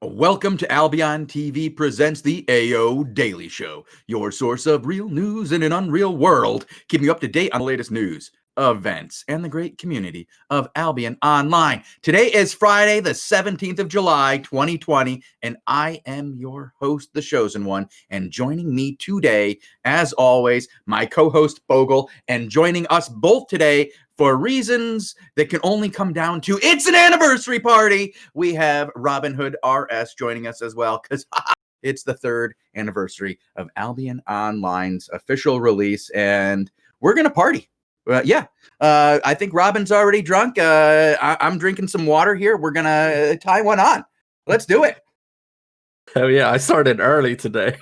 Welcome to Albion TV presents the AO Daily Show, your source of real news in an unreal world, keeping you up to date on the latest news, events, and the great community of Albion Online. Today is Friday, the 17th of July, 2020, and I am your host, the Shozen One, and joining me today, as always, my co-host Bogul, and joining us both today for reasons that can only come down to it's an anniversary party. We have Robinhoodrs joining us as well because it's the 3rd anniversary of Albion Online's official release, and we're going to party. I think Robin's already drunk. I'm drinking some water here. We're going to tie one on. Let's do it. Oh, yeah. I started early today.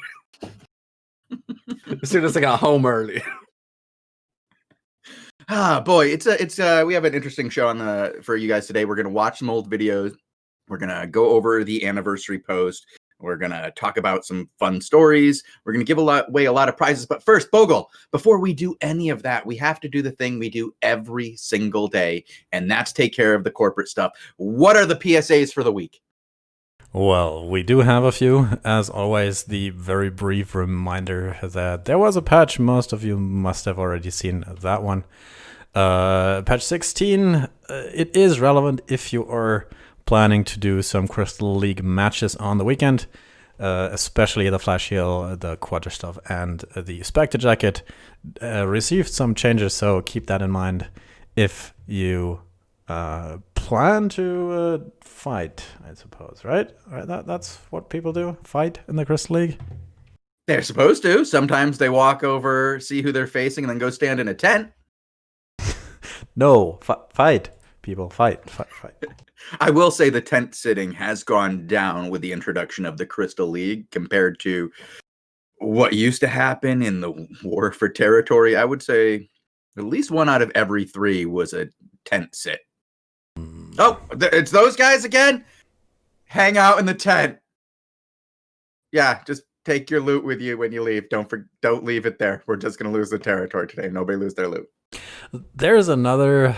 As soon as I got home early. Boy, we have an interesting show for you guys today. We're gonna watch some old videos. We're gonna go over the anniversary post. We're gonna talk about some fun stories. We're gonna give away a lot of prizes. But first, Bogul, before we do any of that, we have to do the thing we do every single day, and that's take care of the corporate stuff. What are the PSAs for the week? Well, we do have a few. As always, the very brief reminder that there was a patch. Most of you must have already seen that one. Patch 16, it is relevant if you are planning to do some Crystal League matches on the weekend, especially the Flash Heal, the Quadra stuff, and the Spectre Jacket received some changes, so keep that in mind if you plan to fight, I suppose, right? That's what people do, fight in the Crystal League? They're supposed to. Sometimes they walk over, see who they're facing, and then go stand in a tent. No, fight. People, fight. I will say the tent sitting has gone down with the introduction of the Crystal League compared to what used to happen in the War for Territory. I would say at least 1 out of every 3 was a tent sit. Oh, it's those guys again? Hang out in the tent. Yeah, just take your loot with you when you leave. Don't leave it there. We're just going to lose the territory today. Nobody lose their loot. There's another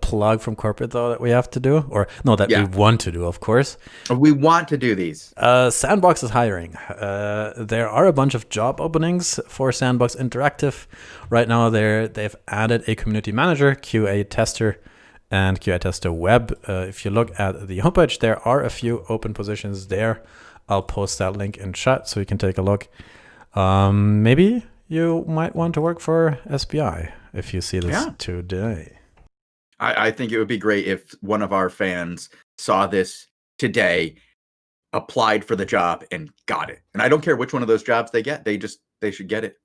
plug from corporate, though, that we have to do. Or, no, that we want to do, of course. We want to do these. Sandbox is hiring. There are a bunch of job openings for Sandbox Interactive. Right now, they've added a community manager, QA tester, and QA tester web. If you look at the homepage, there are a few open positions there. I'll post that link in chat so you can take a look. Maybe you might want to work for SBI if you see this today. I think it would be great if one of our fans saw this today, applied for the job, and got it. And I don't care which one of those jobs they get. They should get it.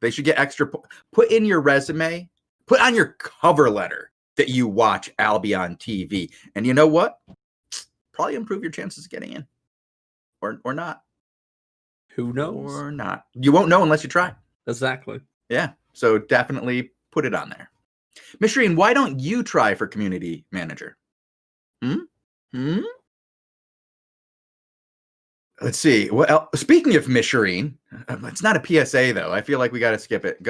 They should get extra. Put in your resume. Put on your cover letter that you watch Albion TV. And you know what? Probably improve your chances of getting in. Or not. Who knows? Or not. You won't know unless you try. Exactly. Yeah. So definitely put it on there. Mishireen, why don't you try for community manager? Let's see. Well, speaking of Mishireen, it's not a PSA though. I feel like we got to skip it.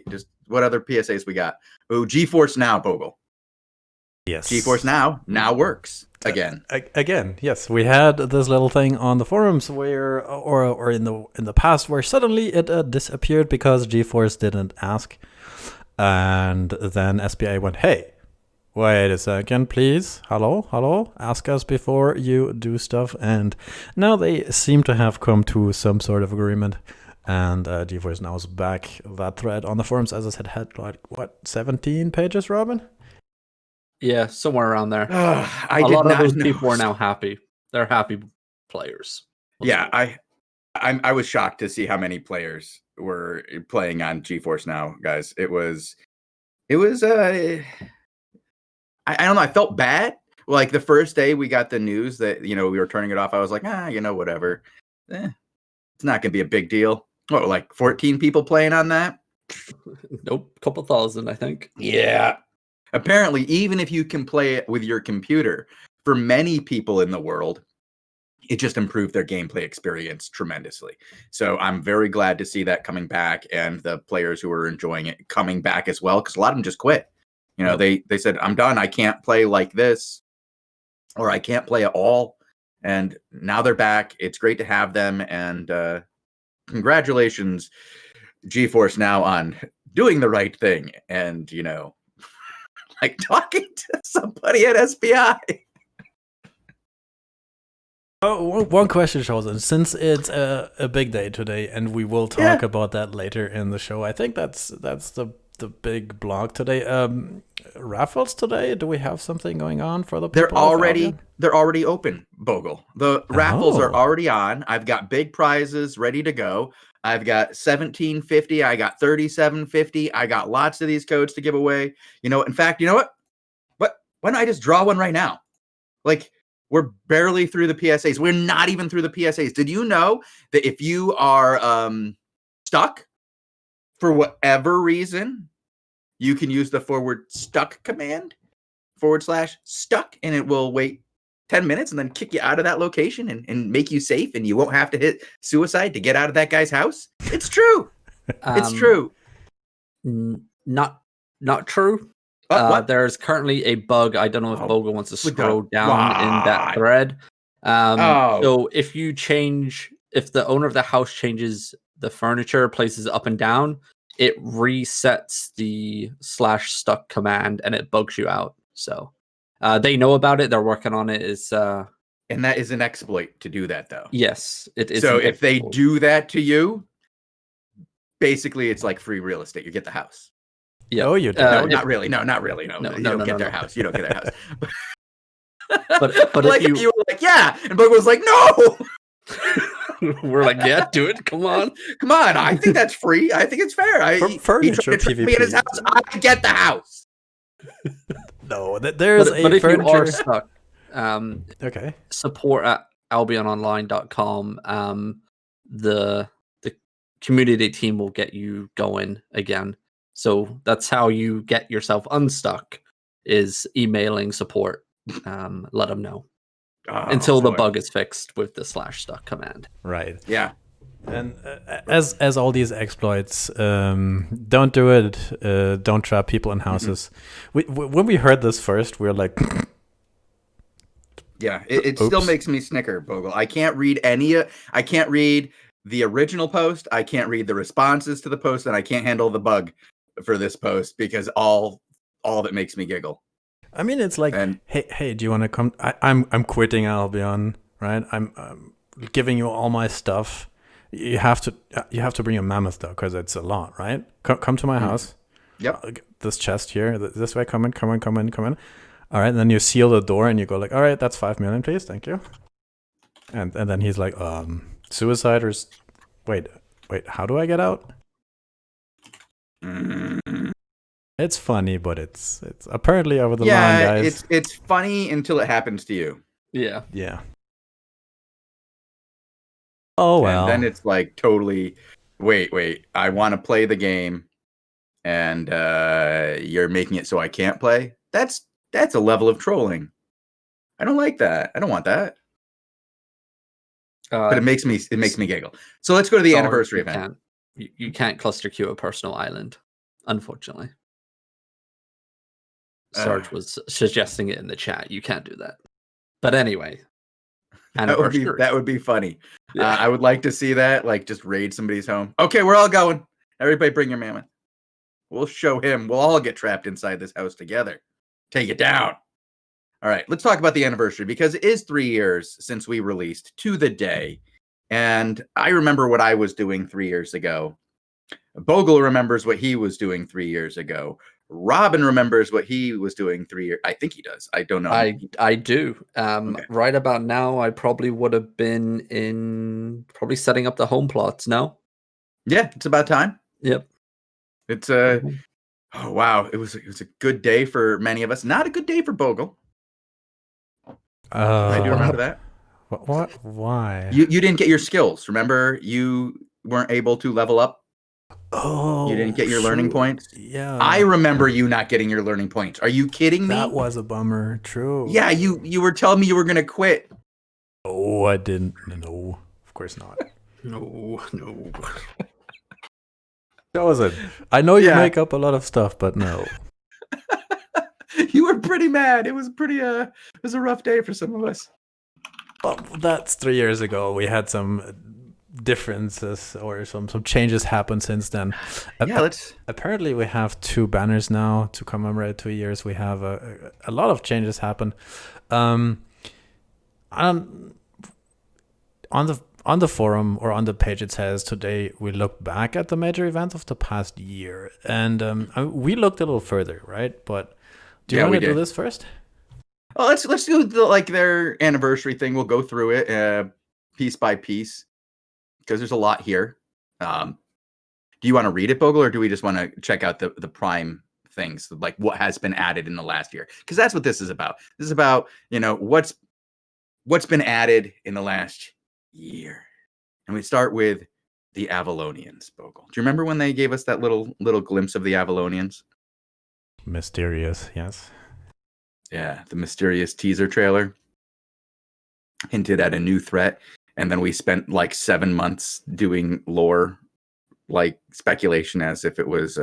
Just what other PSAs we got? Oh, GeForce Now, Bogul. Yes. GeForce Now works again. Again, yes. We had this little thing on the forums where, or in the past, where suddenly it disappeared because GeForce didn't ask, and then SBA went, "Hey, wait a second, please. Hello. Ask us before you do stuff." And now they seem to have come to some sort of agreement. And GeForce Now is back. That thread on the forums, as I said, had like 17 pages, Robin? Yeah, somewhere around there. A lot of those people are now happy. They're happy players. I was shocked to see how many players were playing on GeForce Now, guys. It was I don't know, I felt bad. Like the first day we got the news that, we were turning it off, I was like, whatever. It's not gonna be a big deal. What, like 14 people playing on that? Nope, a couple thousand, I think. Yeah. Apparently, even if you can play it with your computer, for many people in the world, it just improved their gameplay experience tremendously. So I'm very glad to see that coming back, and the players who are enjoying it coming back as well, because a lot of them just quit. They said, I'm done. I can't play like this, or I can't play at all. and now they're back. It's great to have them, and congratulations, GeForce Now, on doing the right thing, and like talking to somebody at SPI. Oh, one question, Shozen. Since it's a big day today, and we will talk about that later in the show, I think that's the big blog today. Raffles today. Do we have something going on for the people? They're already open, Bogul. The raffles are already on. I've got big prizes ready to go. I've got 1750. I got 3750. I got lots of these codes to give away. In fact, you know what? Why don't I just draw one right now? Like, we're barely through the PSAs. We're not even through the PSAs. Did you know that if you are stuck for whatever reason, you can use the /stuck command, /stuck, and it will wait 10 minutes and then kick you out of that location and make you safe, and you won't have to hit suicide to get out of that guy's house? It's true. It's true. Not true. There's currently a bug. I don't know if Bogul wants to scroll down in that thread. So if the owner of the house changes the furniture, places it up and down, it resets the /stuck command and it bugs you out. So they know about it. They're working on it. And that is an exploit to do that, though. Yes, it is. So if they do that to you, basically it's like free real estate. You get the house. Yeah. Oh, you do. Not really. No, not really. No, you don't get their house. You don't get their house. but like if you were like, yeah, and Bogul was like, no. We're like, yeah, do it. Come on. I think that's free. I think it's fair. Furniture PvP. In his house. I get the house. No, there's but if furniture. You are stuck, okay. Support at AlbionOnline.com. The community team will get you going again. So that's how you get yourself unstuck, is emailing support. Let them know until the bug is fixed with the /stuck command. Right. Yeah. And as all these exploits, don't do it. Don't trap people in houses. When we heard this first, we were like, yeah, it still makes me snicker, Bogul. I can't read I can't read the original post. I can't read the responses to the post, and I can't handle the bug for this post because all of it makes me giggle. I mean, it's like, hey, do you want to come? I'm quitting Albion, right? I'm giving you all my stuff. You have to bring a mammoth though, because it's a lot, right? Come to my house. Yep. This chest here, this way. Come in. All right, and then you seal the door and you go like, all right, that's 5 million, please, thank you. And then he's like, suicide or wait, how do I get out? It's funny, but it's apparently over the line, guys. It's funny until it happens to you. Yeah. Oh well. And then it's like totally. Wait! I want to play the game, and you're making it so I can't play. That's a level of trolling. I don't like that. I don't want that. But it makes me giggle. So let's go to the anniversary event. You can't cluster queue a personal island, unfortunately. Sarge was suggesting it in the chat. You can't do that. But anyway, that would be funny. Yeah. I would like to see that. Like, just raid somebody's home. Okay, we're all going. Everybody, bring your mammoth. We'll show him. We'll all get trapped inside this house together. Take it down. All right, let's talk about the anniversary, because it is 3 years since we released to the day. And I remember what I was doing 3 years ago. Bogul remembers what he was doing 3 years ago. Robin remembers what he was doing 3 years. I think he does. I don't know. I do. Okay. Right about now, I probably would have been setting up the home plots now. Yeah, it's about time. Yep. It's oh wow, it was a good day for many of us. Not a good day for Bogul. I do remember that. What? Why? You didn't get your skills. Remember, you weren't able to level up. Oh, you didn't get your learning points. Yeah, I remember you not getting your learning points. Are you kidding me? That was a bummer. True. Yeah, you were telling me you were gonna quit. Oh, I didn't. No, of course not. No. That was it. I know you make up a lot of stuff, but no. You were pretty mad. It was pretty. It was a rough day for some of us. Well, that's 3 years ago. We had some differences or some changes happen since then. Yeah, apparently we have 2 banners now to commemorate 2 years. We have a lot of changes happen. On the forum or on the page, it says today we look back at the major events of the past year, and we looked a little further, right? But do you want to do this first? Well, let's do their anniversary thing. We'll go through it piece by piece because there's a lot here. Do you want to read it, Bogul, or do we just want to check out the prime things, like what has been added in the last year? Because that's what this is about. This is about what's been added in the last year, and we start with the Avalonians. Bogul, do you remember when they gave us that little glimpse of the Avalonians? Mysterious, yes. Yeah, the mysterious teaser trailer hinted at a new threat, and then we spent like 7 months doing lore, like speculation, as if it was.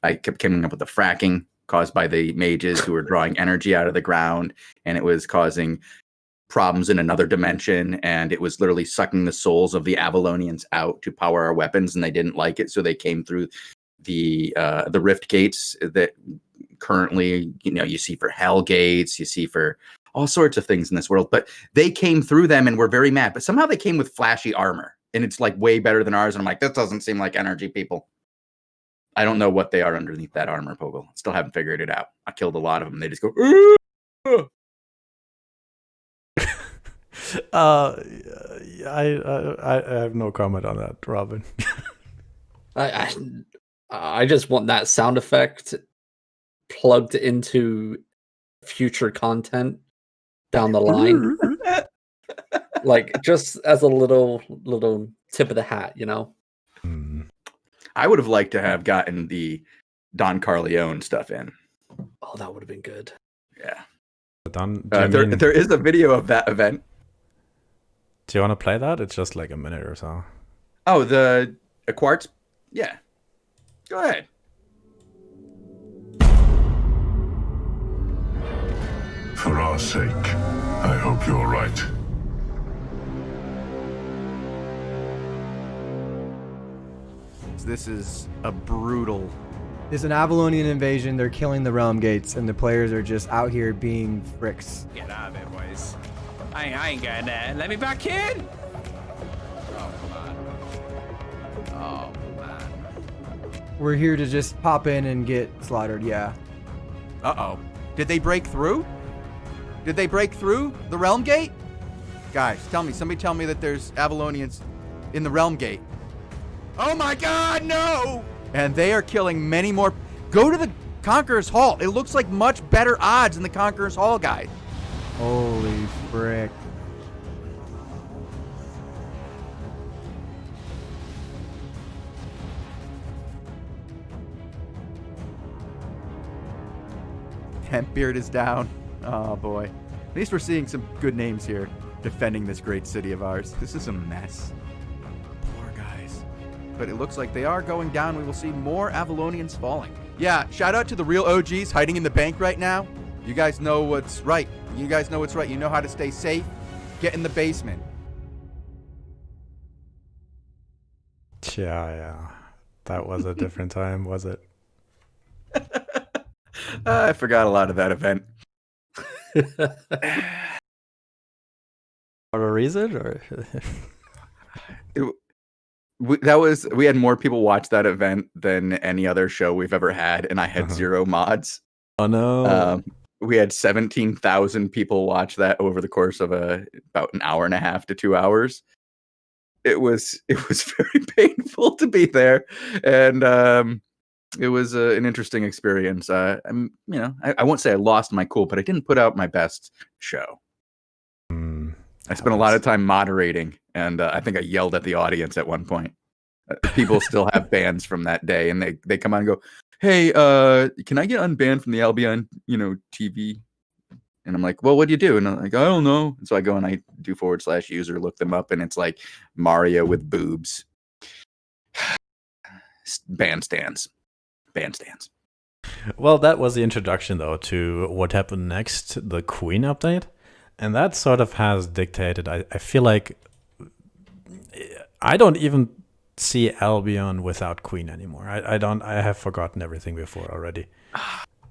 I kept coming up with the fracking caused by the mages who were drawing energy out of the ground, and it was causing problems in another dimension, and it was literally sucking the souls of the Avalonians out to power our weapons, and they didn't like it, so they came through the rift gates that currently you see for hell gates, you see for all sorts of things in this world, but they came through them and were very mad. But somehow they came with flashy armor, and it's like way better than ours, and I'm like, this doesn't seem like energy people. I don't know what they are underneath that armor, Bogul. Still haven't figured it out. I killed a lot of them. They just go I have no comment on that, Robin. I just want that sound effect plugged into future content down the line. Like just as a little tip of the hat, I would have liked to have gotten the Don Corleone stuff in. Oh, that would have been good. Yeah. There is a video of that event. Do you want to play that? It's just like a minute or so. Oh, the quartz? Yeah. Go ahead. For our sake, I hope you're right. This is a brutal... It's an Abalone Invasion. They're killing the realm gates, and the players are just out here being fricks. Get out of there, boys. I ain't going there. Let me back in! Oh, man. We're here to just pop in and get slaughtered, yeah. Uh-oh. Did they break through? Did they break through the realm gate? Guys, somebody tell me that there's Avalonians in the realm gate. Oh my god, no! And they are killing many more. Go to the Conqueror's Hall. It looks like much better odds in the Conqueror's Hall, guys. Holy frick. Tempbeard is down. Oh boy. At least we're seeing some good names here defending this great city of ours. This is a mess. Poor guys. But it looks like they are going down. We will see more Avalonians falling. Yeah, shout out to the real OGs hiding in the bank right now. You guys know what's right. You guys know what's right. You know how to stay safe. Get in the basement. Yeah. That was a different time, was it? I forgot a lot of that event. For a reason, or we had more people watch that event than any other show we've ever had, and I had 0 mods. Oh no! We had 17,000 people watch that over the course of about an hour and a half to 2 hours. It was very painful to be there, and it was an interesting experience. I won't say I lost my cool, but I didn't put out my best show. I spent a lot of time moderating, and I think I yelled at the audience at one point. People still have bans from that day, and they come on and go, "Hey, can I get unbanned from the Albion, TV?" And I'm like, "Well, what do you do?" And I'm like, "I don't know." And so I go and I do /user, look them up, and it's like Mario with boobs. Bandstands. Well, that was the introduction, though, to what happened next, the Queen update. And that sort of has dictated. I feel like I don't even see Albion without Queen anymore. I don't. I have forgotten everything before already.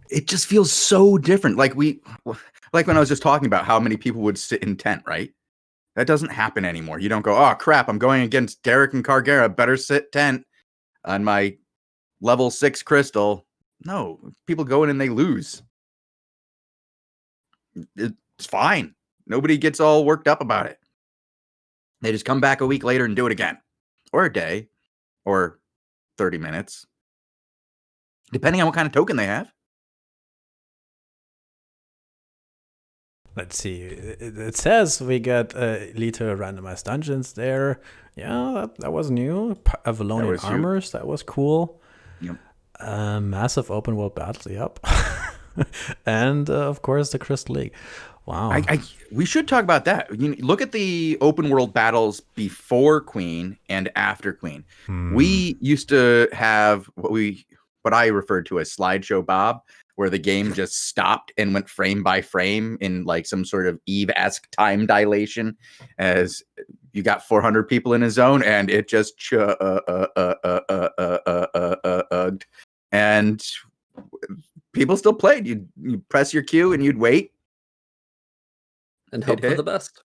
It just feels so different. Like when I was just talking about how many people would sit in tent, right? That doesn't happen anymore. You don't go, oh crap, I'm going against Derek and Cargera. Better sit tent on my level 6 crystal. No, people go in and they lose. It's fine. Nobody gets all worked up about it. They just come back a week later and do it again, or a day, or 30 minutes, depending on what kind of token they have. Let's see. It says we get elite randomized dungeons there. Yeah, that was new. Abalone Armors, that was cool. Yep. Massive open world battles, yep. And of course the Crystal League. Wow. We should talk about that. Look at the open world battles before Queen and after Queen. We used to have what I referred to as Slideshow Bob, where the game just stopped and went frame by frame in like some sort of Eve-esque time dilation, as you got 400 people in a zone and it just and people still played. You press your Q and you'd wait and hope for the best.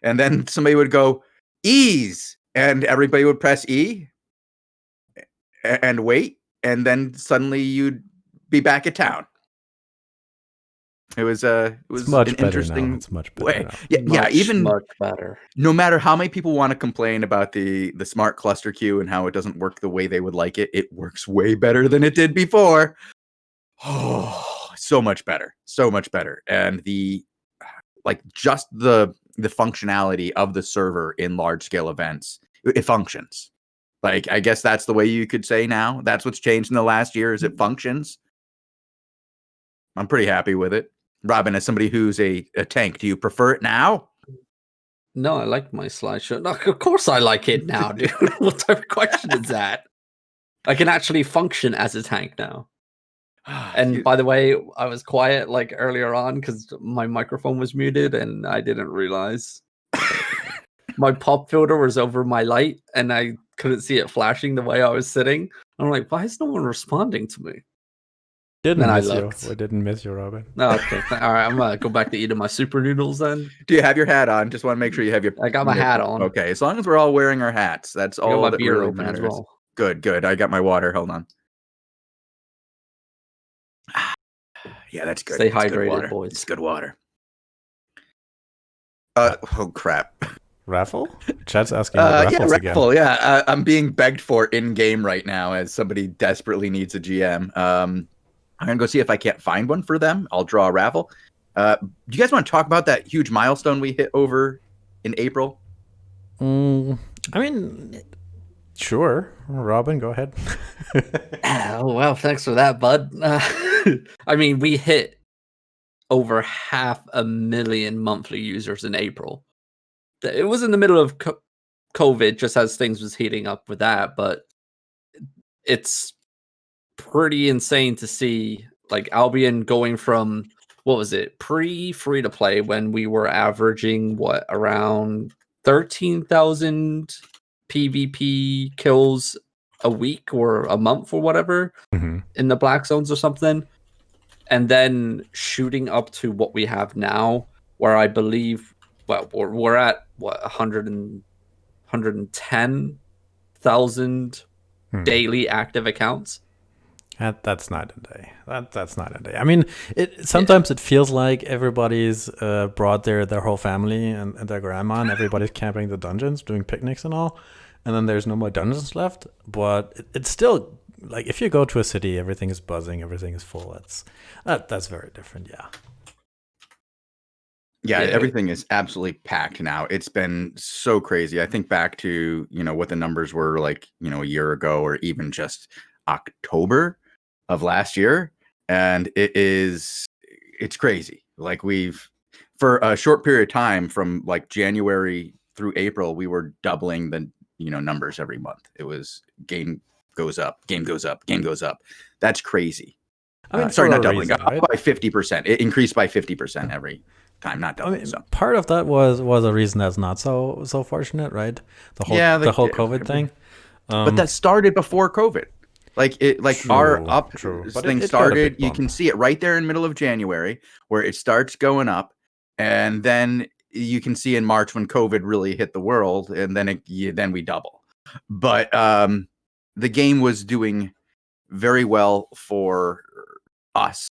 And then somebody would go ease, and everybody would press E and wait, and then suddenly you'd be back at town. It was much an better interesting now. It's much better way. now. Even much better. No matter how many people want to complain about the smart cluster queue and how it doesn't work the way they would like it, it works way better than it did before. Oh, so much better. And the functionality of the server in large scale events, it functions. Like, I guess that's the way you could say now. That's what's changed in the last year, is it functions. I'm pretty happy with it. Robin, as somebody who's a tank, do you prefer it now? No, I like my slideshow. No, of course I like it now, dude. What type of question is that? I can actually function as a tank now. And by the way, I was quiet like earlier on because my microphone was muted and I didn't realize. My pop filter was over my light and I couldn't see it flashing the way I was sitting. I'm like, why is no one responding to me? We didn't miss you, Robin. No, okay. All right, I'm gonna go back to eating my super noodles then. Do you have your hat on? Just want to make sure you have your. I got my hat on. Okay, as long as we're all wearing our hats, that's all. My that beer really open as well. Good. I got my water. Hold on. Yeah, that's good. Stay hydrated, boys. It's good water. Oh crap. Raffle? Chat's asking about Raffles again. Raffle, yeah. I'm being begged for in game right now as somebody desperately needs a GM. I'm gonna go see if I can't find one for them. I'll draw a raffle. Do you guys want to talk about that huge milestone we hit over in April? I mean, sure. Robin, go ahead. Oh, well, thanks for that, bud. I mean, we hit over 500,000 monthly users in April. It was in the middle of COVID, just as things was heating up with that, but it's pretty insane to see like Albion going from, what was it, free to play when we were averaging around 13,000 PvP kills a week or a month or whatever in the black zones or something, and then shooting up to what we have now, where I believe we're at 110,000 daily active accounts. That's night and day. That's night and day. I mean, sometimes it feels like everybody's brought their whole family and their grandma, and everybody's camping the dungeons, doing picnics and all, and then there's no more dungeons left. But it's still like, if you go to a city, everything is buzzing, everything is full. That's very different. Yeah, everything is absolutely packed now. It's been so crazy. I think back to what the numbers were like a year ago, or even just October of last year, and it's crazy. Like, for a short period of time from like January through April, we were doubling the numbers every month. It was game goes up, game goes up, game goes up. That's crazy. I mean, sorry, not doubling, up by 50%. It increased by 50% every time, not double. So part of that was a reason that's not so fortunate, right? The whole COVID thing. But that started before COVID. True. Thing started. You can see it right there in middle of January where it starts going up, and then you can see in March when COVID really hit the world, and then we double. But the game was doing very well for us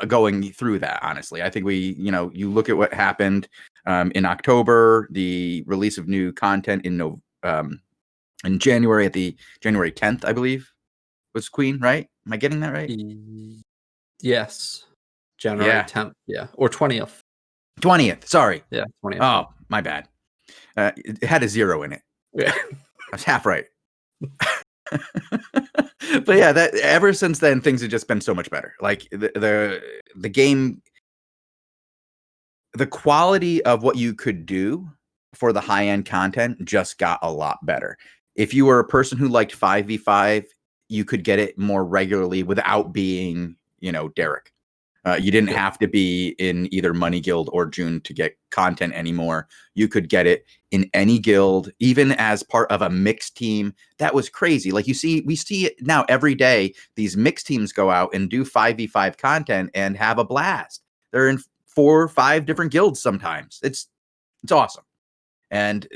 going through that. Honestly, I think you look at what happened in October, the release of new content in January, at the January 10th, I believe, was Queen, right? Am I getting that right? Yes, January 10th, or 20th. 20th, sorry. Yeah, 20th. Oh, my bad. It had a 0 in it. Yeah, I was half right. But yeah, that ever since then, things have just been so much better. Like the game, the quality of what you could do for the high end content just got a lot better. If you were a person who liked 5v5, you could get it more regularly without being, Derek. You didn't have to be in either Money Guild or June to get content anymore. You could get it in any guild, even as part of a mixed team. That was crazy. Like we see it now every day. These mixed teams go out and do 5v5 content and have a blast. They're in 4 or 5 different guilds sometimes. It's awesome. And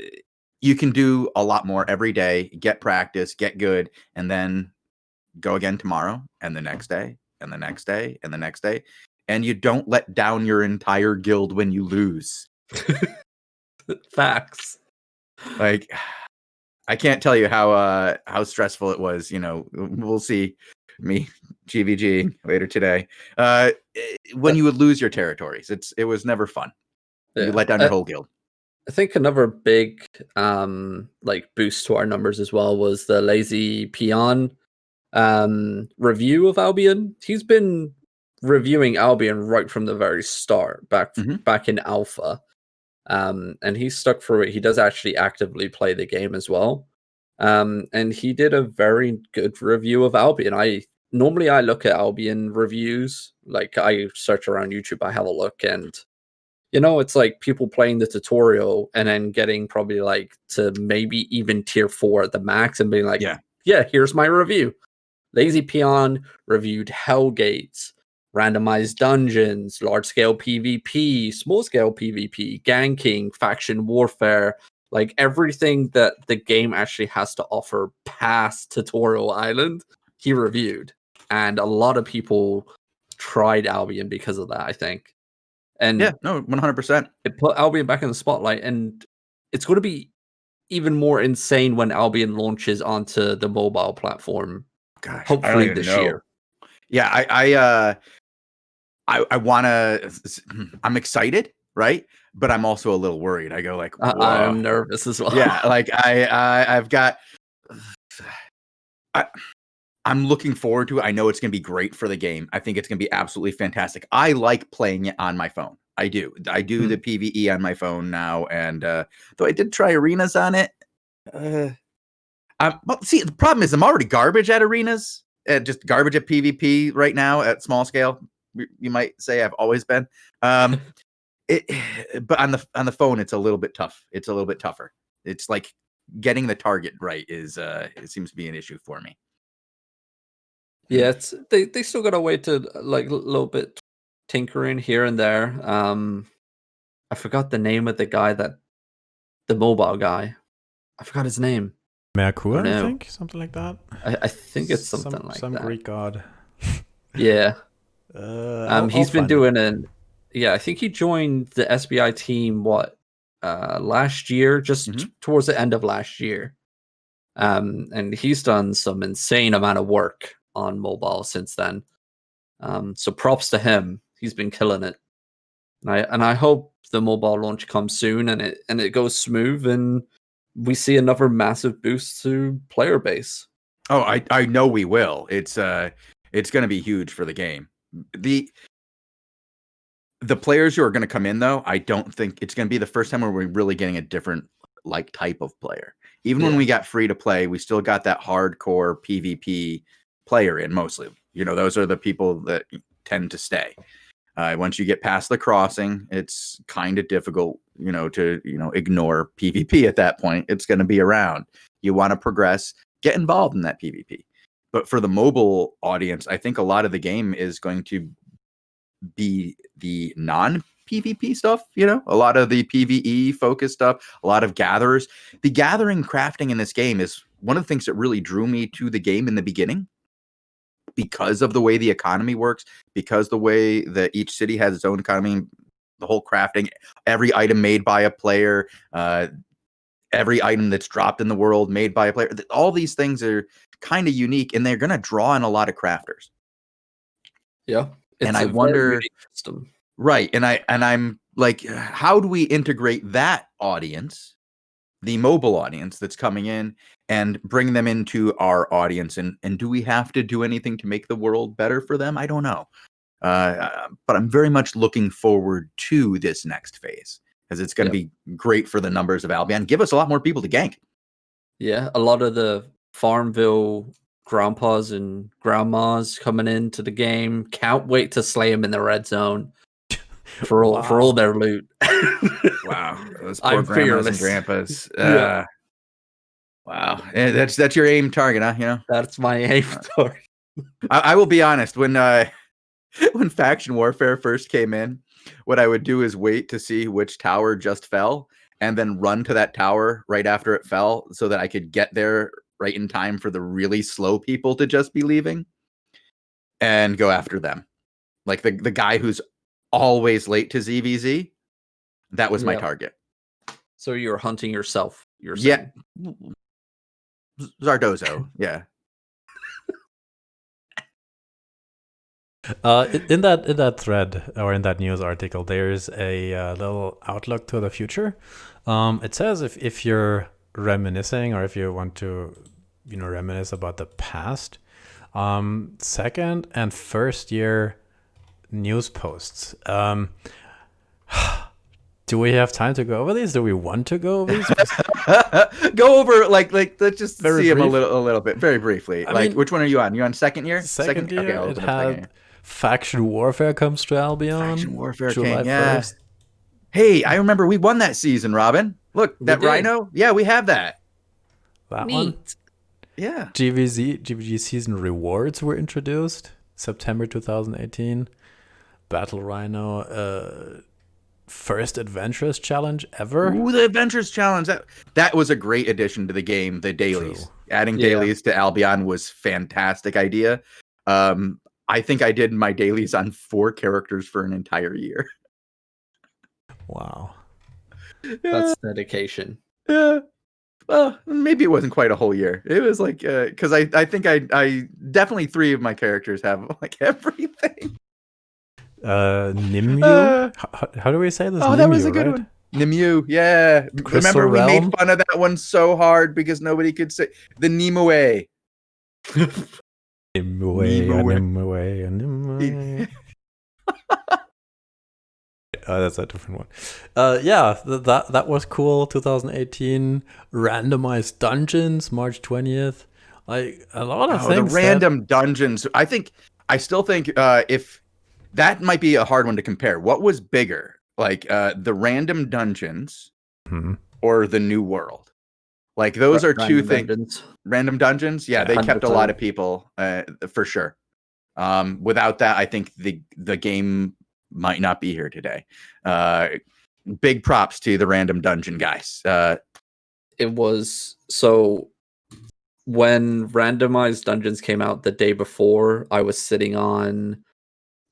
you can do a lot more every day, get practice, get good, and then go again tomorrow and the next day and the next day and the next day. And you don't let down your entire guild when you lose. Facts. Like, I can't tell you how stressful it was. We'll see me GVG later today. When you would lose your territories, it was never fun. Yeah. You let down your whole guild. I think another big boost to our numbers as well was the Lazy Peon review of Albion. He's been reviewing Albion right from the very start, back in alpha, and he's stuck through it. He does actually actively play the game as well, and he did a very good review of Albion. I look at Albion reviews, like I search around YouTube, I have a look, and it's like people playing the tutorial and then getting probably like to maybe even tier 4 at the max and being like, yeah, here's my review. Lazy Peon reviewed Hellgates, randomized dungeons, large-scale PvP, small-scale PvP, ganking, faction warfare, like everything that the game actually has to offer past Tutorial Island, he reviewed. And a lot of people tried Albion because of that, I think. And 100%. It put Albion back in the spotlight, and it's going to be even more insane when Albion launches onto the mobile platform. Gosh, hopefully this year. Yeah, I want to. I'm excited, right? But I'm also a little worried. I go like, I'm nervous as well. Yeah, like I've got. I'm looking forward to it. I know it's going to be great for the game. I think it's going to be absolutely fantastic. I like playing it on my phone. I do. I do the PvE on my phone now, and though I did try arenas on it. See, the problem is I'm already garbage at arenas, just garbage at PvP right now at small scale. You might say I've always been. But on the phone, it's a little bit tough. It's a little bit tougher. It's like getting the target right is it seems to be an issue for me. Yeah, it's they still got a way to like a little bit tinkering here and there. I forgot the name of the mobile guy. I forgot his name. Merkur, I think, something like that. I think it's something like some that. Greek god. Yeah. He's been doing I think he joined the SBI team last year, just towards the end of last year. And he's done some insane amount of work on mobile since then. So props to him. He's been killing it. And I hope the mobile launch comes soon and it goes smooth and we see another massive boost to player base. Oh, I know we will. It's going to be huge for the game. The players who are going to come in, though, I don't think it's going to be the first time where we're really getting a different type of player. Even when we got free to play, we still got that hardcore PvP player in mostly. Those are the people that tend to stay. Once you get past the crossing, it's kind of difficult, to ignore PvP at that point. It's going to be around. You want to progress, get involved in that PvP. But for the mobile audience, I think a lot of the game is going to be the non-PvP stuff, a lot of the PvE focused stuff, a lot of gatherers. The gathering crafting in this game is one of the things that really drew me to the game in the beginning, because of the way the economy works, because the way that each city has its own economy, the whole crafting, every item made by a player, every item that's dropped in the world made by a player. All these things are kind of unique, and they're going to draw in a lot of crafters. Yeah. And I wonder, right. And I'm like, how do we integrate that audience, the mobile audience that's coming in, and bring them into our audience? And do we have to do anything to make the world better for them? I don't know. But I'm very much looking forward to this next phase, because it's going to be great for the numbers of Albion. Give us a lot more people to gank. Yeah, a lot of the Farmville grandpas and grandmas coming into the game. Can't wait to slay them in the red zone for all their loot. Wow, those poor grandmas and grandpas. Wow, that's your aim target, huh? That's my aim target. I will be honest. When faction warfare first came in, what I would do is wait to see which tower just fell, and then run to that tower right after it fell, so that I could get there right in time for the really slow people to just be leaving, and go after them. Like the guy who's always late to ZVZ, that was my target. So you're hunting yourself, you're saying? Yeah. Zardozo, yeah. In that thread, or in that news article, there's a little outlook to the future. It says if you're reminiscing, or if you want to reminisce about the past, second and first year news posts. Do we have time to go over these? Do we want to go over these? Go over like let's just very see brief. them a little bit, very briefly. I mean, which one are you on? You on second year? Second year. Okay, it had Faction Warfare comes to Albion. Faction Warfare July came, yeah. 1st. Hey, I remember we won that season, Robin. Look, that Rhino. Yeah, we have that. That Neat. one. Yeah. GVG season rewards were introduced September 2018. Battle Rhino. First Adventurous Challenge ever. Ooh, the Adventurous Challenge. That was a great addition to the game. The dailies. True. Adding dailies to Albion was fantastic idea. I think I did my dailies on 4 characters for an entire year. Wow. That's dedication. Yeah. Well, maybe it wasn't quite a whole year. It was like, because I think I definitely 3 of my characters have like everything. Nimue? How do we say this? Oh, Nimue, that was a good right? one. Nimue, yeah. Crystal Remember we Realm? made fun of that one so hard because nobody could say the Nimue. Nimue. Oh, that's a different one. Yeah, that was cool. 2018 randomized dungeons, March 20th. Like a lot of things. The random dungeons. I still think if that might be a hard one to compare. What was bigger, like the random dungeons or the new world? Like those are two things. Random dungeons, yeah, they kept a lot of people for sure. Without that, I think the game might not be here today. Big props to the random dungeon guys. It was so when randomized dungeons came out the day before, I was sitting on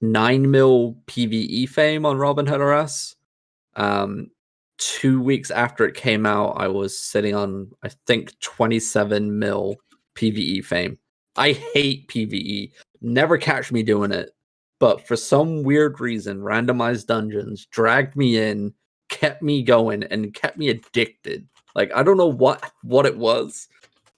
9 mil PvE fame on Robinhoodrs. 2 weeks after it came out, I was sitting on, I think, 27 mil PvE fame. I hate PvE. Never catch me doing it. But for some weird reason, randomized dungeons dragged me in, kept me going, and kept me addicted. Like, I don't know what it was.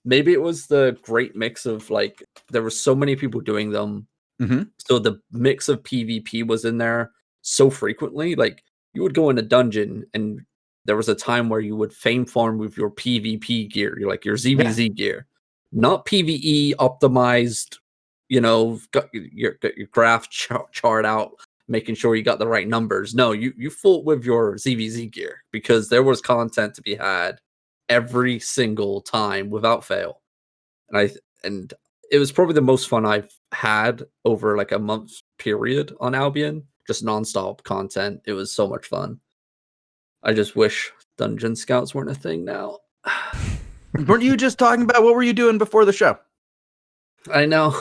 Maybe it was the great mix of, like, there were so many people doing them. Mm-hmm. So the mix of PvP was in there so frequently. Like, you would go in a dungeon, and there was a time where you would fame farm with your PvP gear, like your ZVZ gear. Not PvE optimized, got your graph chart out, making sure you got the right numbers. No, you fought with your ZVZ gear because there was content to be had every single time without fail. And it was probably the most fun I've had over like a month period on Albion. Just nonstop content. It was so much fun. I just wish Dungeon Scouts weren't a thing now. Weren't you just talking about what were you doing before the show? I know.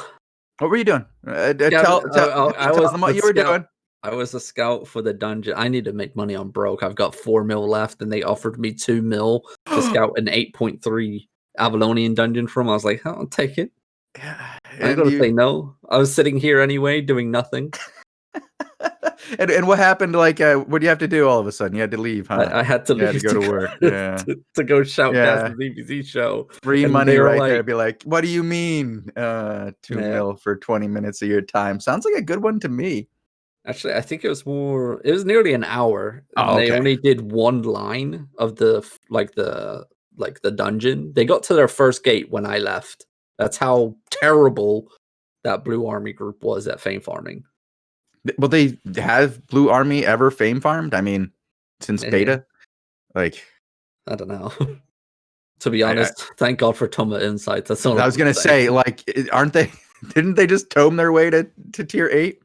What were you doing? Tell them what you were doing. I was a scout for the dungeon. I need to make money on broke. I've got 4 mil left, and they offered me 2 mil to scout an 8.3 Abalone dungeon from. I was like, I'll take it. I'm going to say no. I was sitting here anyway, doing nothing. And what happened? Like, what do you have to do all of a sudden? You had to leave, huh? I had to leave to go to work. Yeah, to go shout past the ZVZ show. Free money right there. Be like, what do you mean? 2 mil for 20 minutes of your time? Sounds like a good one to me. Actually, I think it was more. It was nearly an hour. Oh, okay. They only did one line of the dungeon. They got to their first gate when I left. That's how terrible that Blue Army group was at fame farming. Well, they have Blue Army ever fame farmed? I mean, since beta? Like, I don't know. To be honest, thank God for Toma Insights. That's all I was going to say. Like, aren't they? Didn't they just tome their way to tier 8?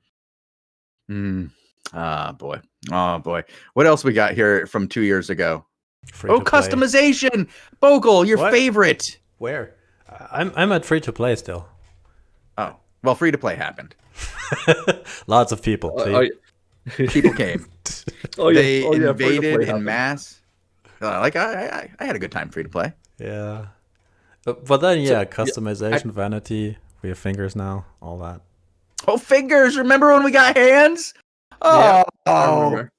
Oh boy. What else we got here from 2 years ago? Customization. Bogul, your favorite. Where? I'm at free to play still. Oh, well, free to play happened. Lots of people. People came. They invaded en masse. Like I had a good time free to play. Yeah, but then customization, vanity. We have fingers now. All that. Oh, fingers! Remember when we got hands? Oh, I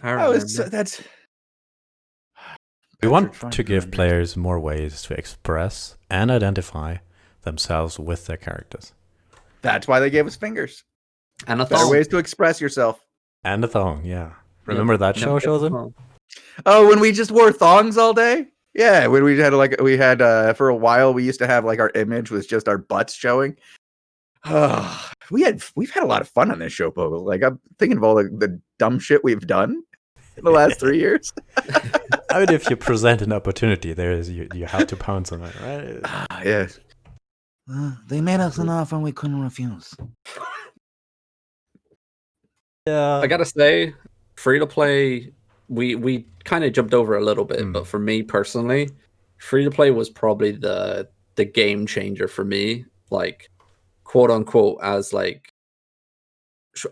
remember. That's. We want to give players more ways to express and identify themselves with their characters. That's why they gave us fingers. And a thong. Better ways to express yourself. And a thong, yeah. Remember that show, Shozen? Oh, when we just wore thongs all day? Yeah, when we had for a while we used to have like our image was just our butts showing. We've had a lot of fun on this show, Bogul. Like I'm thinking of all the dumb shit we've done in the last 3 years. I mean, if you present an opportunity, you have to pounce on it, right? Yes. They made us an offer and we couldn't refuse. Yeah, I gotta say, free to play. We kind of jumped over a little bit, but for me personally, free to play was probably the game changer for me. Like, quote unquote, as like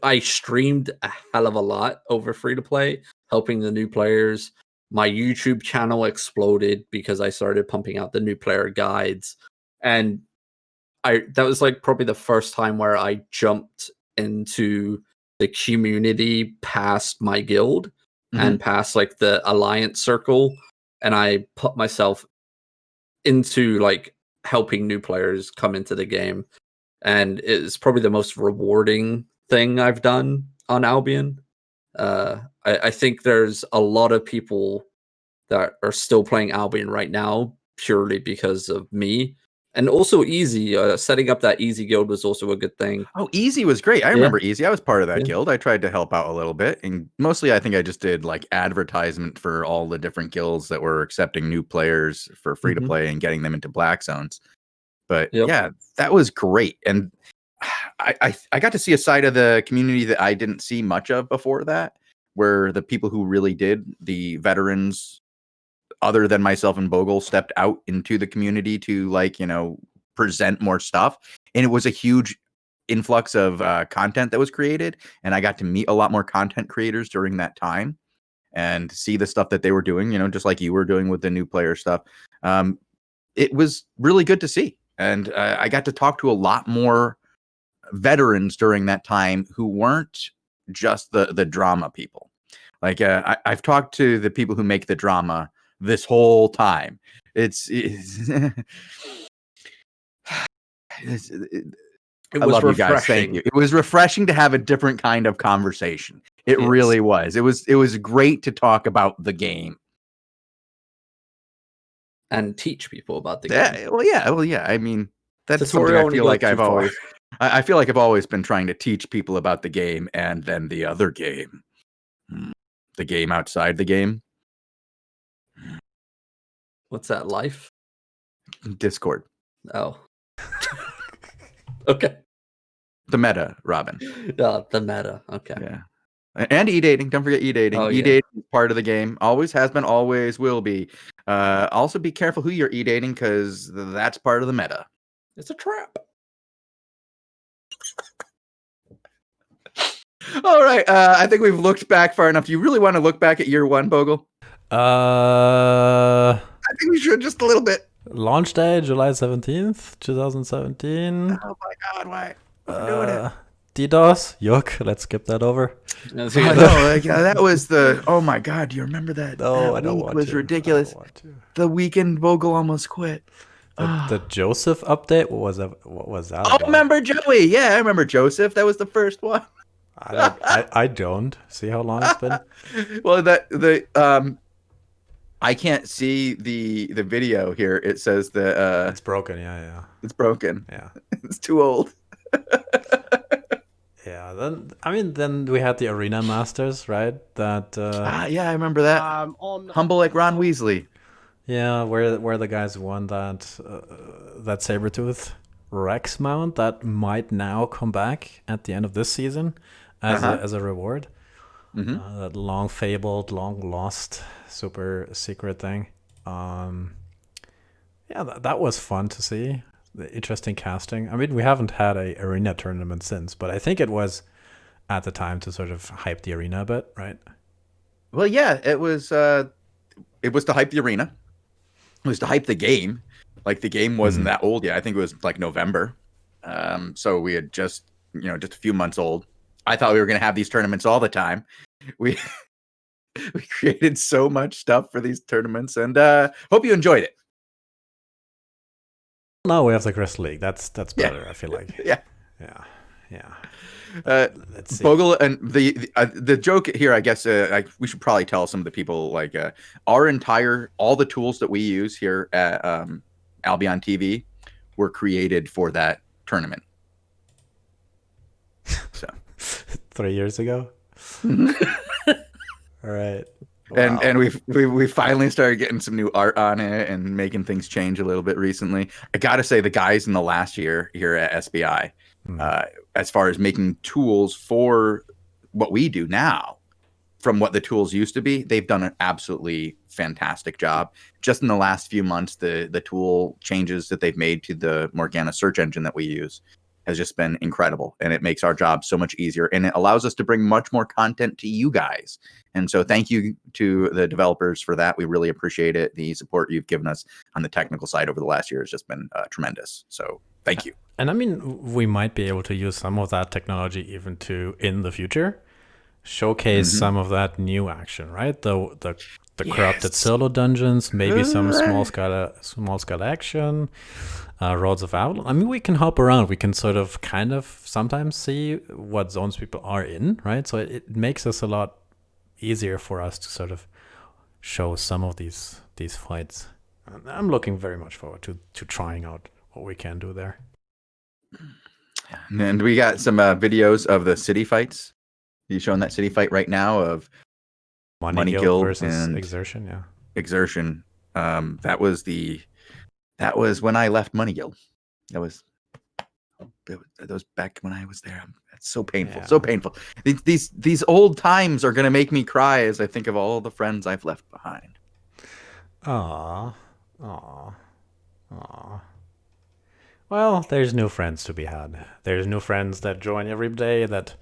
I streamed a hell of a lot over free to play, helping the new players. My YouTube channel exploded because I started pumping out the new player guides, and that was like probably the first time where I jumped into the community past my guild and past like the alliance circle, and I put myself into like helping new players come into the game, and it's probably the most rewarding thing I've done on Albion. I think there's a lot of people that are still playing Albion right now purely because of me. And also Easy, setting up that Easy guild was also a good thing. Oh, Easy was great. I remember Easy. I was part of that guild. I tried to help out a little bit. And mostly I think I just did like advertisement for all the different guilds that were accepting new players for free to play and getting them into black zones. But yeah, that was great. And I got to see a side of the community that I didn't see much of before that, where the people who really did, the veterans, other than myself and Bogul, stepped out into the community to like, present more stuff. And it was a huge influx of content that was created. And I got to meet a lot more content creators during that time and see the stuff that they were doing, just like you were doing with the new player stuff. It was really good to see. And I got to talk to a lot more veterans during that time who weren't just the drama people. Like I've talked to the people who make the drama this whole time. It I love you guys. Thank you. It was refreshing to have a different kind of conversation. It really was. It was great to talk about the game and teach people about the game. Well, yeah. I mean, that's something I feel like I've always. I feel like I've always been trying to teach people about the game and then the other game. The game outside the game. What's that, life? Discord. Oh. Okay. The meta, Robin. The meta. Okay. Yeah. And e-dating. Don't forget e-dating. E-dating is part of the game. Always has been, always will be. Also be careful who you're e-dating because that's part of the meta. It's a trap. All right. I think we've looked back far enough. Do you really want to look back at year one, Bogul? I think we should just a little bit. Launch day, July 17th, 2017. Oh my God, why? I'm doing it. DDoS, yuck, let's skip that over. No, that was the, oh my God, do you remember that? No, I that don't week want was to. ridiculous. I don't want to. The weekend Bogul almost quit. The Joseph update, what was that? Oh, remember Joey? Yeah, I remember Joseph. That was the first one. I don't. See how long it's been? Well, I can't see the video here. It says the it's broken. Yeah. It's broken. Yeah. It's too old. Yeah. Then we had the Arena Masters, right? That. Yeah, I remember that. Humble like Ron Weasley. Yeah, where the guys won that Sabretooth Rex mount that might now come back at the end of this season as a reward. Mm-hmm. That long fabled, long lost, super secret thing. That was fun to see. The interesting casting. I mean, we haven't had a arena tournament since, but I think it was at the time to sort of hype the arena a bit, right? Well, yeah, it was to hype the arena. It was to hype the game. Like the game wasn't that old yet. I think it was like November. So we had just a few months old. I thought we were going to have these tournaments all the time. We created so much stuff for these tournaments, and hope you enjoyed it. Now we have the Crystal League. That's better. I feel like. Yeah. Let's see. Bogul, and the joke here, I guess, we should probably tell some of the people like all the tools that we use here at AlbionTV were created for that tournament. So 3 years ago. All right. Wow. And we finally started getting some new art on it and making things change a little bit recently. I gotta say, the guys in the last year here at SBI, as far as making tools for what we do now, from what the tools used to be, they've done an absolutely fantastic job. Just in the last few months, the tool changes that they've made to the Morgana search engine that we use has just been incredible, and it makes our job so much easier, and it allows us to bring much more content to you guys. And so thank you to the developers for that. We really appreciate it. The support you've given us on the technical side over the last year has just been tremendous. So thank you. And I mean, we might be able to use some of that technology even to, in the future, showcase some of that new action, right? The corrupted solo dungeons, maybe some small scale action. Roads of Avalon. I mean, we can hop around. We can sort of kind of sometimes see what zones people are in, right? So it makes us a lot easier for us to sort of show some of these fights. I'm looking very much forward to trying out what we can do there. And we got some videos of the city fights. You showing that city fight right now of Money Guild versus and Exertion, yeah. Exertion. That was when I left Money Guild. That was back when I was there. It's so painful, so painful. These old times are gonna make me cry as I think of all the friends I've left behind. Aww. Well, there's new friends to be had. There's new friends that join every day, that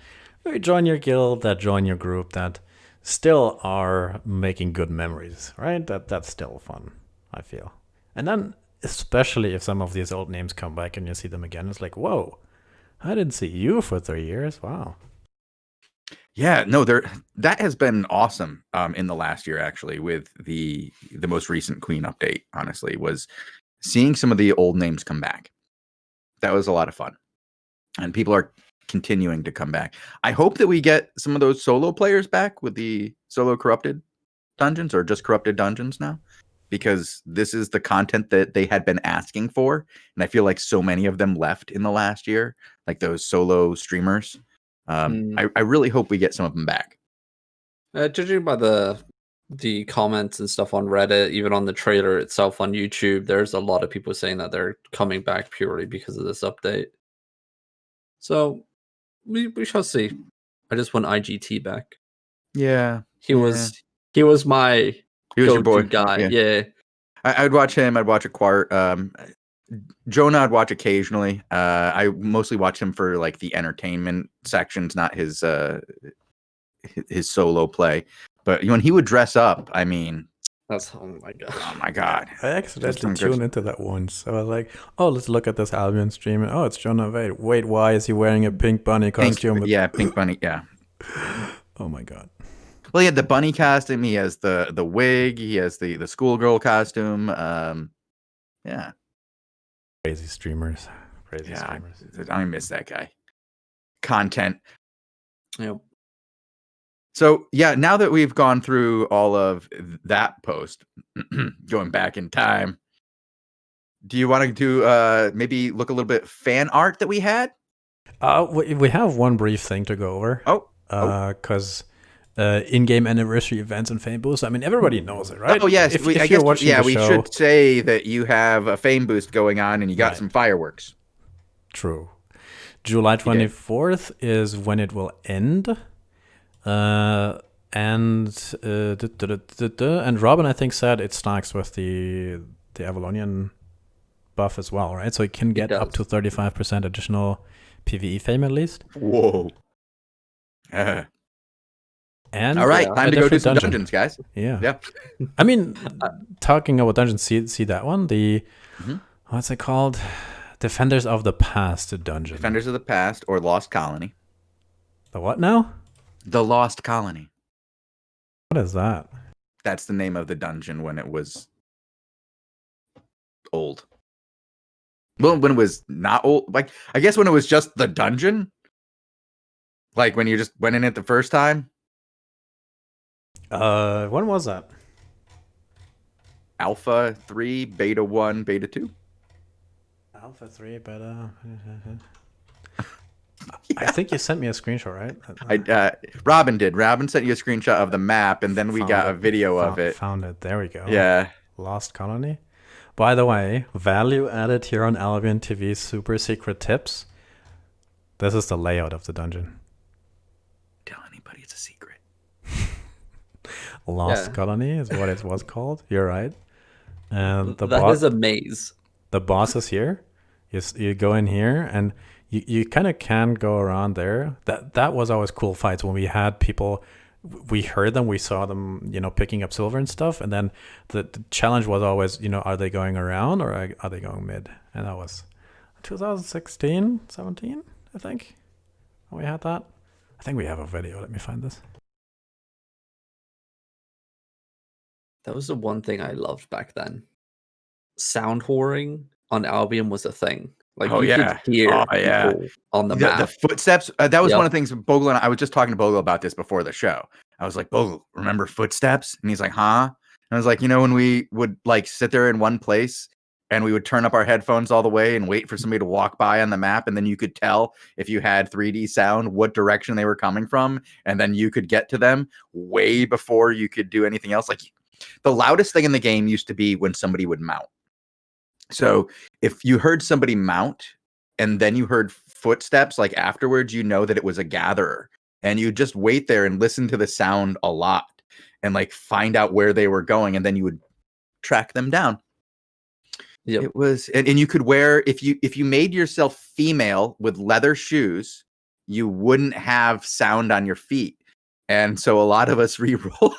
join your guild, that join your group, that still are making good memories, right? That's still fun, I feel. And then, especially if some of these old names come back and you see them again, it's like, whoa, I didn't see you for 3 years. Wow. Yeah, no, that has been awesome in the last year, actually, with the most recent Queen update, honestly, was seeing some of the old names come back. That was a lot of fun. And people are continuing to come back. I hope that we get some of those solo players back with the solo corrupted dungeons, or just corrupted dungeons now. because this is the content that they had been asking for, and I feel like so many of them left in the last year, like those solo streamers. I really hope we get some of them back. Judging by the comments and stuff on Reddit, even on the trailer itself on YouTube, there's a lot of people saying that they're coming back purely because of this update. So we shall see. I just want IGT back. Yeah, he was my your boy guy. Yeah. I'd watch him. I'd watch Jonah. I'd watch occasionally. I mostly watch him for like the entertainment sections, not his solo play. But when he would dress up, I mean, oh my god! I accidentally tuned into that once. I was like, oh, let's look at this Albion stream. Oh, it's Jonah. Wait, why is he wearing a pink bunny costume? Pink bunny. Yeah. Oh my god. Well, he had the bunny costume. He has the wig. He has the schoolgirl costume. Yeah. Crazy streamers. Streamers. I miss that guy. Content. Yep. So, yeah, now that we've gone through all of that post, going back in time, do you want to do maybe look a little bit fan art that we had? We have one brief thing to go over. Because in-game anniversary events and fame boosts. I mean, everybody knows it, right? Oh, yes. If you're watching the we show, should say that you have a fame boost going on and you got some fireworks. True. July 24th is when it will end. And Robin, I think, said it stacks with the Avalonian buff as well, right? So it can get up to 35% additional PvE fame at least. Whoa. And all right, time to go do some dungeons, guys. Yeah. I mean, talking about dungeons, see that one? What's it called? Defenders of the Past dungeon. Defenders of the Past or Lost Colony. The what now? The Lost Colony. What is that? That's the name of the dungeon when it was old. Well, when it was not old, like I guess when it was just the dungeon, like when you just went in it the first time. When was that? Alpha 3, Beta 1, Beta 2. Alpha 3, Beta. I think you sent me a screenshot, right? Robin did. Robin sent you a screenshot of the map, and then we got a video of it. Found it. There we go. Yeah. Lost Colony. By the way, value added here on Albion TV super secret tips. This is the layout of the dungeon. Tell anybody it's a secret. Lost Colony is what it was called. You're right. And that is a maze. The boss is here. You go in here and you kind of can go around there. That was always cool fights when we had people. We heard them, we saw them, picking up silver and stuff. And then the challenge was always, are they going around or are they going mid? And that was 2016, 17, I think. We had that. I think we have a video. Let me find this. That was the one thing I loved back then. Sound whoring on Albion was a thing. Like could hear people on the map. The footsteps. That was one of the things Bogul and I was just talking to Bogul about this before the show. I was like, Bogul, remember footsteps? And he's like, huh? And I was like, when we would like sit there in one place and we would turn up our headphones all the way and wait for somebody to walk by on the map, and then you could tell if you had 3D sound what direction they were coming from, and then you could get to them way before you could do anything else. Like the loudest thing in the game used to be when somebody would mount. So if you heard somebody mount and then you heard footsteps, like afterwards, that it was a gatherer, and you just wait there and listen to the sound a lot and like find out where they were going. And then you would track them down. Yep. It was, and you could wear, if you made yourself female with leather shoes, you wouldn't have sound on your feet. And so a lot of us re-rolled.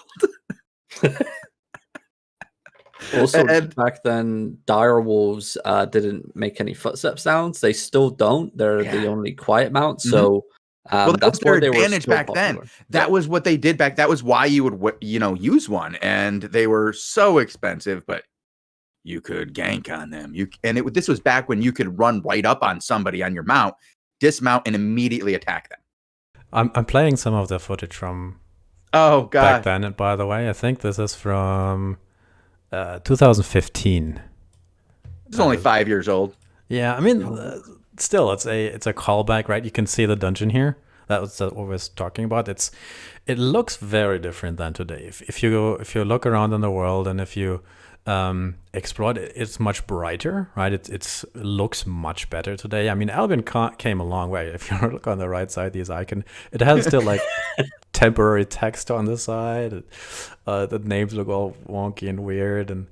Also, back then, direwolves didn't make any footstep sounds. They still don't. They're the only quiet mount. So that's their advantage back then. That was what they did back. That was why you would, use one, and they were so expensive, but you could gank on them. This was back when you could run right up on somebody on your mount, dismount, and immediately attack them. I'm playing some of the footage from back then. And by the way, I think this is from 2015. It's only 5 years old. Yeah, I mean, still, it's a callback, right? You can see the dungeon here. That was what I was talking about. It looks very different than today. If you look around in the world and if you explore it, it's much brighter, right? It looks much better today. I mean, Albion came a long way. If you look on the right side, these icon, it has still like temporary text on the side. The names look all wonky and weird, and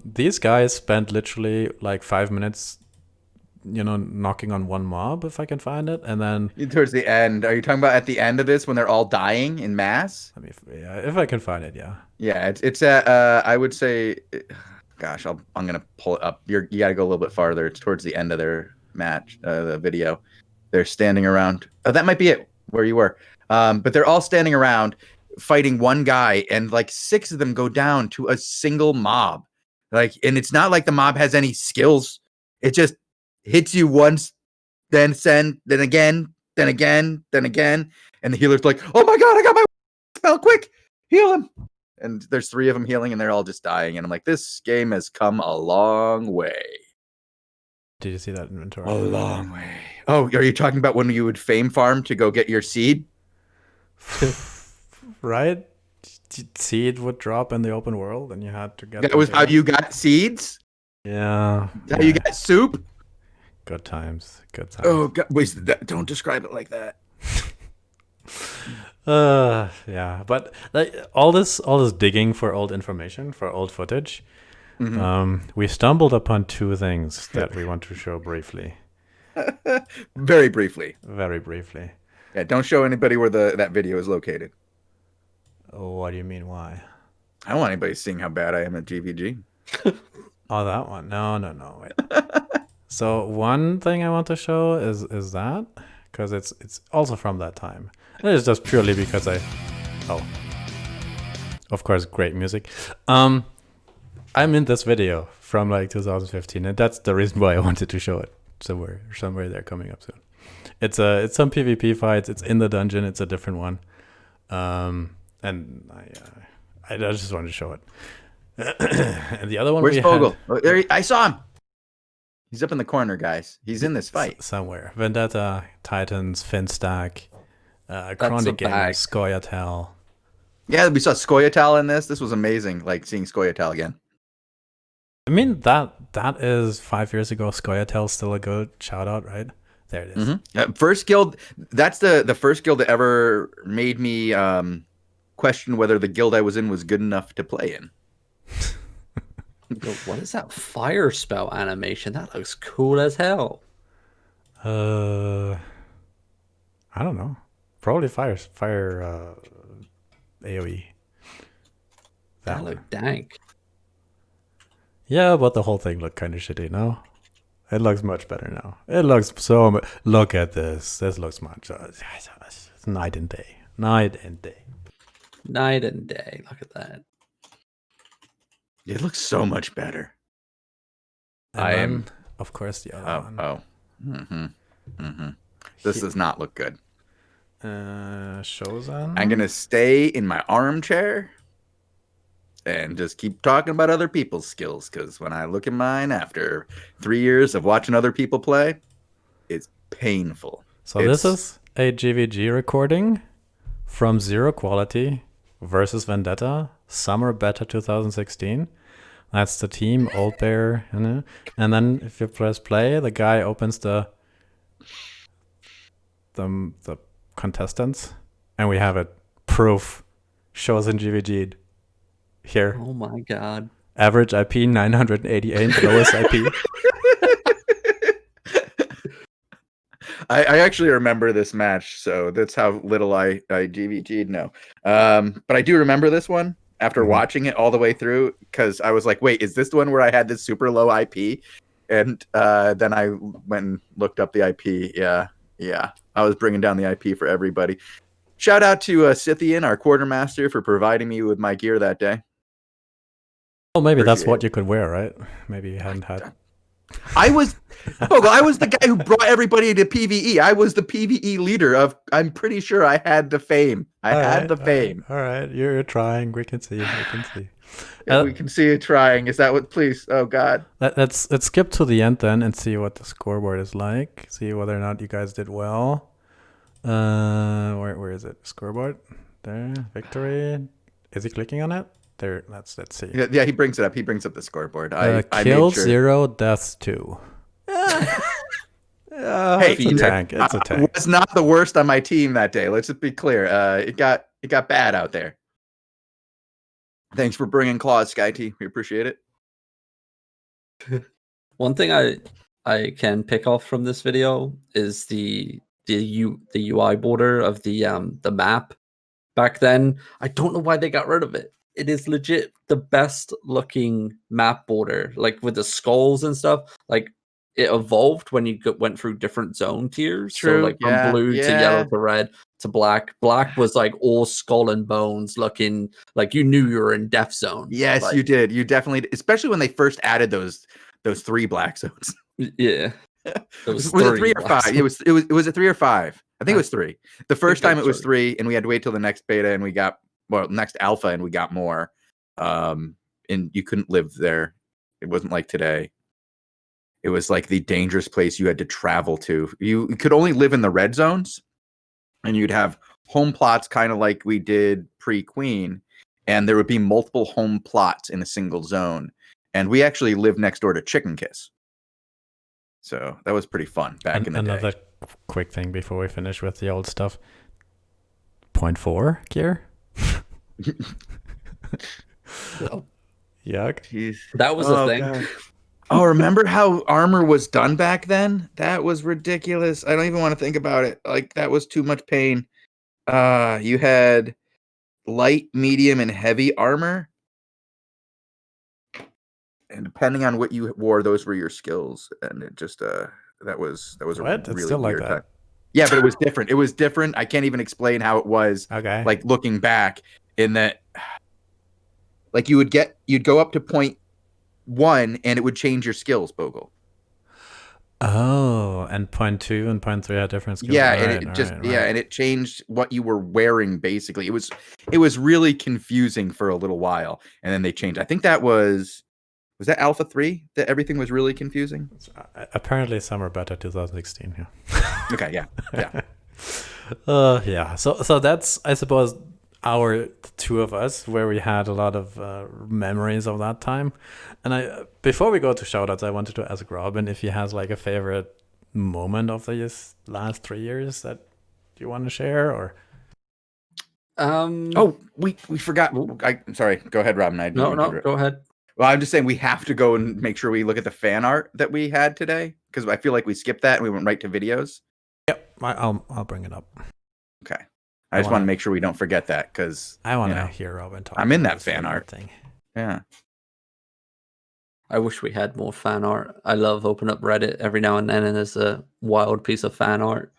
these guys spent literally like 5 minutes, knocking on one mob, if I can find it, and then towards the end. Are you talking about at the end of this when they're all dying in mass? If I can find it, yeah. Yeah, it's at I would say, gosh, I'm gonna pull it up. You got to go a little bit farther. It's towards the end of their match, the video. They're standing around. Oh, that might be it where you were. But they're all standing around fighting one guy, and like 6 of them go down to a single mob. Like, and it's not like the mob has any skills. It just hits you once, then again, then again, then again. And the healer's like, oh my God, I got my spell, quick, heal him. And there's 3 of them healing, and they're all just dying. And I'm like, this game has come a long way. Did you see that inventory? A long way. Oh, are you talking about when you would fame farm to go get your seed? Right? Seed would drop in the open world, and you had to get. That was how you got seeds? Yeah. How you got soup? Good times. Good times. Oh God! Wait, don't describe it like that. Yeah, but like all this digging for old information, for old footage, we stumbled upon 2 things that we want to show briefly. Very briefly. Very briefly. Yeah, don't show anybody where that video is located. What do you mean? Why? I don't want anybody seeing how bad I am at GVG. Oh, that one. No. Wait. So one thing I want to show is that, because it's also from that time. And it's just purely because of course, great music. I'm in this video from like 2015, and that's the reason why I wanted to show it somewhere there coming up soon. It's some PvP fights. It's in the dungeon. It's a different one. And I just wanted to show it. And the other one, where's Bogul? There, I saw him. He's up in the corner, guys. He's in this fight somewhere. Vendetta, Titans, Finstack, Chronic Gamer, Scoia'tael. Yeah, we saw Scoia'tael in this. This was amazing. Like seeing Scoia'tael again. I mean that is 5 years ago. Scoia'tael's still a good shout out, right? There it is. First guild. That's the first guild that ever made me question whether the guild I was in was good enough to play in. What is that fire spell animation? That looks cool as hell. I don't know. Probably fire AoE. That looked dank. Yeah, but the whole thing looked kind of shitty now. It looks much better now. It looks so much. Look at this. This looks much. It's night and day. Night and day. Night and day. Look at that. It looks so much better. And of course, the other one. This does not look good. Shozen. I'm gonna stay in my armchair and just keep talking about other people's skills, because when I look at mine after 3 years of watching other people play, it's painful. So this is a GVG recording from Zero Quality versus Vendetta, Summer Beta 2016. That's the team, Old Bear, and then if you press play, the guy opens the contestants, and we have it. Proof. Shozen GVG'd. Here. Oh my God. Average IP 988, lowest IP. I actually remember this match, so that's how little I GVG'd now. But I do remember this one after watching it all the way through, because I was like, wait, is this the one where I had this super low IP? And then I went and looked up the IP. Yeah. I was bringing down the IP for everybody. Shout out to Scythian, our quartermaster, for providing me with my gear that day. Well, maybe that's what you could wear, right? Maybe you hadn't had. I was the guy who brought everybody to PvE. I was the PvE leader of. I'm pretty sure I had the fame. I had the fame. All right, you're trying. We can see. We can see it trying. Is that what? Please. Oh God. Let's skip to the end then and see what the scoreboard is like. See whether or not you guys did well. Where is it? Scoreboard. There. Victory. Is he clicking on it? There. Let's see. Yeah, he brings it up. He brings up the scoreboard. I killed made sure. 0, deaths 2. Hey, it's a tank. It's a tank. It was not the worst on my team that day. Let's just be clear. It got bad out there. Thanks for bringing claws, SkyT. We appreciate it. One thing I can pick off from this video is the UI border of the map. Back then, I don't know why they got rid of it. It is legit the best looking map border, like with the skulls and stuff. Like it evolved when you went through different zone tiers. True, so like from blue to yellow to red to black. Black was like all skull and bones looking like you knew you were in Death Zone. Yes, like, you did. You definitely, especially when they first added those 3 black zones. Yeah. Was it 3 or 5? It was a 3 or 5. I think it was 3. The first time it was 3, and we had to wait till the next beta, and we got next alpha, and we got more. And you couldn't live there. It wasn't like today. It was like the dangerous place you had to travel to. You could only live in the red zones, and you'd have home plots kind of like we did pre-Queen, and there would be multiple home plots in a single zone. And we actually lived next door to Chicken Kiss. So that was pretty fun back in the day. Another quick thing before we finish with the old stuff. 0.4 gear? Yuck. Jeez. That was a thing. God. Oh, remember how armor was done back then? That was ridiculous. I don't even want to think about it. Like, that was too much pain. You had light, medium, and heavy armor. And depending on what you wore, those were your skills. And it just, that was What? a It's really still like weird that. time. Yeah, but it was different. It was different. I can't even explain how it was. Okay. Like, looking back, in that, like, you'd go up to 0.1 and it would change your skills, Bogul. Oh, and 0.2 and 0.3 had different skills. Yeah, right, and and it changed what you were wearing. Basically, it was really confusing for a little while, and then they changed. I think that was that Alpha 3 that everything was really confusing. Apparently, summer beta 2016. Yeah. Okay. Yeah. Yeah. So that's, I suppose, our two of us where we had a lot of memories of that time. And before we go to shoutouts, I wanted to ask Robin if he has like a favorite moment of these last 3 years that you want to share, or Oh, we forgot. I'm sorry. Go ahead, Robin. No, go ahead. Well, I'm just saying we have to go and make sure we look at the fan art that we had today, because I feel like we skipped that and we went right to videos. Yep, I'll bring it up. Okay. I just want to make sure we don't forget that, because I want to hear Robin talk. I'm in about that fan art thing. Yeah. I wish we had more fan art. I love open up Reddit every now and then, and there's a wild piece of fan art.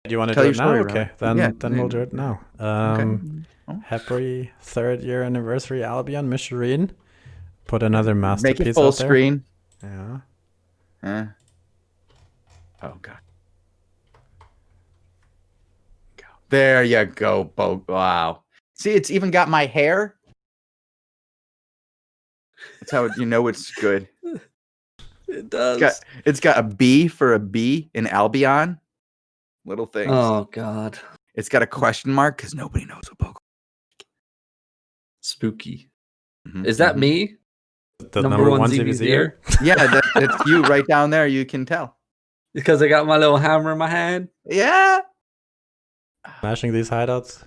Do you want to Tell do your it now? story, Okay, Robin. then we'll do it now. Happy 3rd year anniversary, Albion, Michelin. Put another masterpiece Make it full out there. screen. Yeah. Oh, God. There you go, Bo. Wow. See, it's even got my hair. That's how you know it's good. It does. It's got a B for a B in Albion. Little things. Oh, God. It's got a question mark because nobody knows what Bogul. Spooky. Mm-hmm, Is that me? The number one ZVZ here? Yeah, that's you right down there. You can tell. Because I got my little hammer in my hand. Yeah. Smashing these hideouts.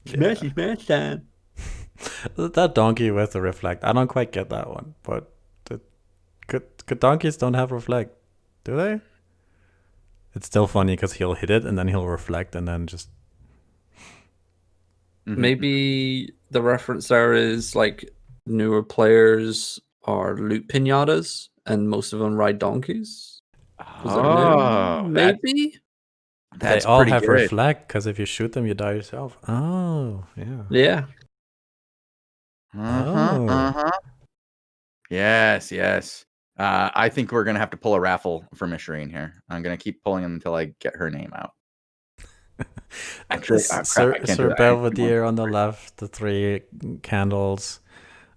Smash time. That donkey with the reflect. I don't quite get that one, but good donkeys don't have reflect, do they? It's still funny because he'll hit it and then he'll reflect and then just. Maybe the reference there is like newer players are loot pinatas and most of them ride donkeys. Oh, maybe. They all have reflect because if you shoot them, you die yourself. Oh, yeah. Yeah. Yes. I think we're gonna have to pull a raffle for Michelin here. I'm gonna keep pulling him until I get her name out. Actually, Sir Belvedere on the left, the 3 candles.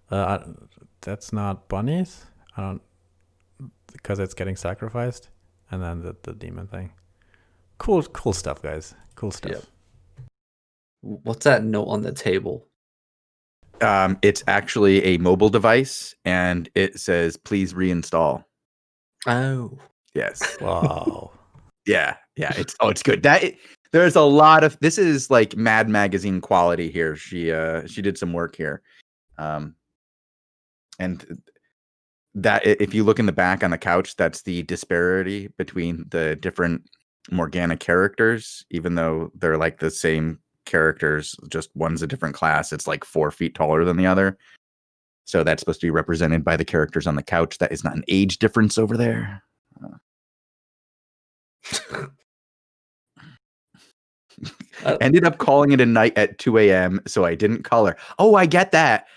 That's not bunnies. I don't, because it's getting sacrificed, and then the demon thing. Cool stuff, guys. Cool stuff. Yep. What's that note on the table? It's actually a mobile device, and it says, "Please reinstall." Oh, yes. Wow. Yeah. It's good. There's a lot of this is like Mad Magazine quality here. She did some work here, and that if you look in the back on the couch, that's the disparity between the different Morgana characters, even though they're like the same characters, just one's a different class. It's like 4 feet taller than the other. So that's supposed to be represented by the characters on the couch. That is not an age difference over there. Ended up calling it a night at 2 a.m. So I didn't call her. Oh, I get that.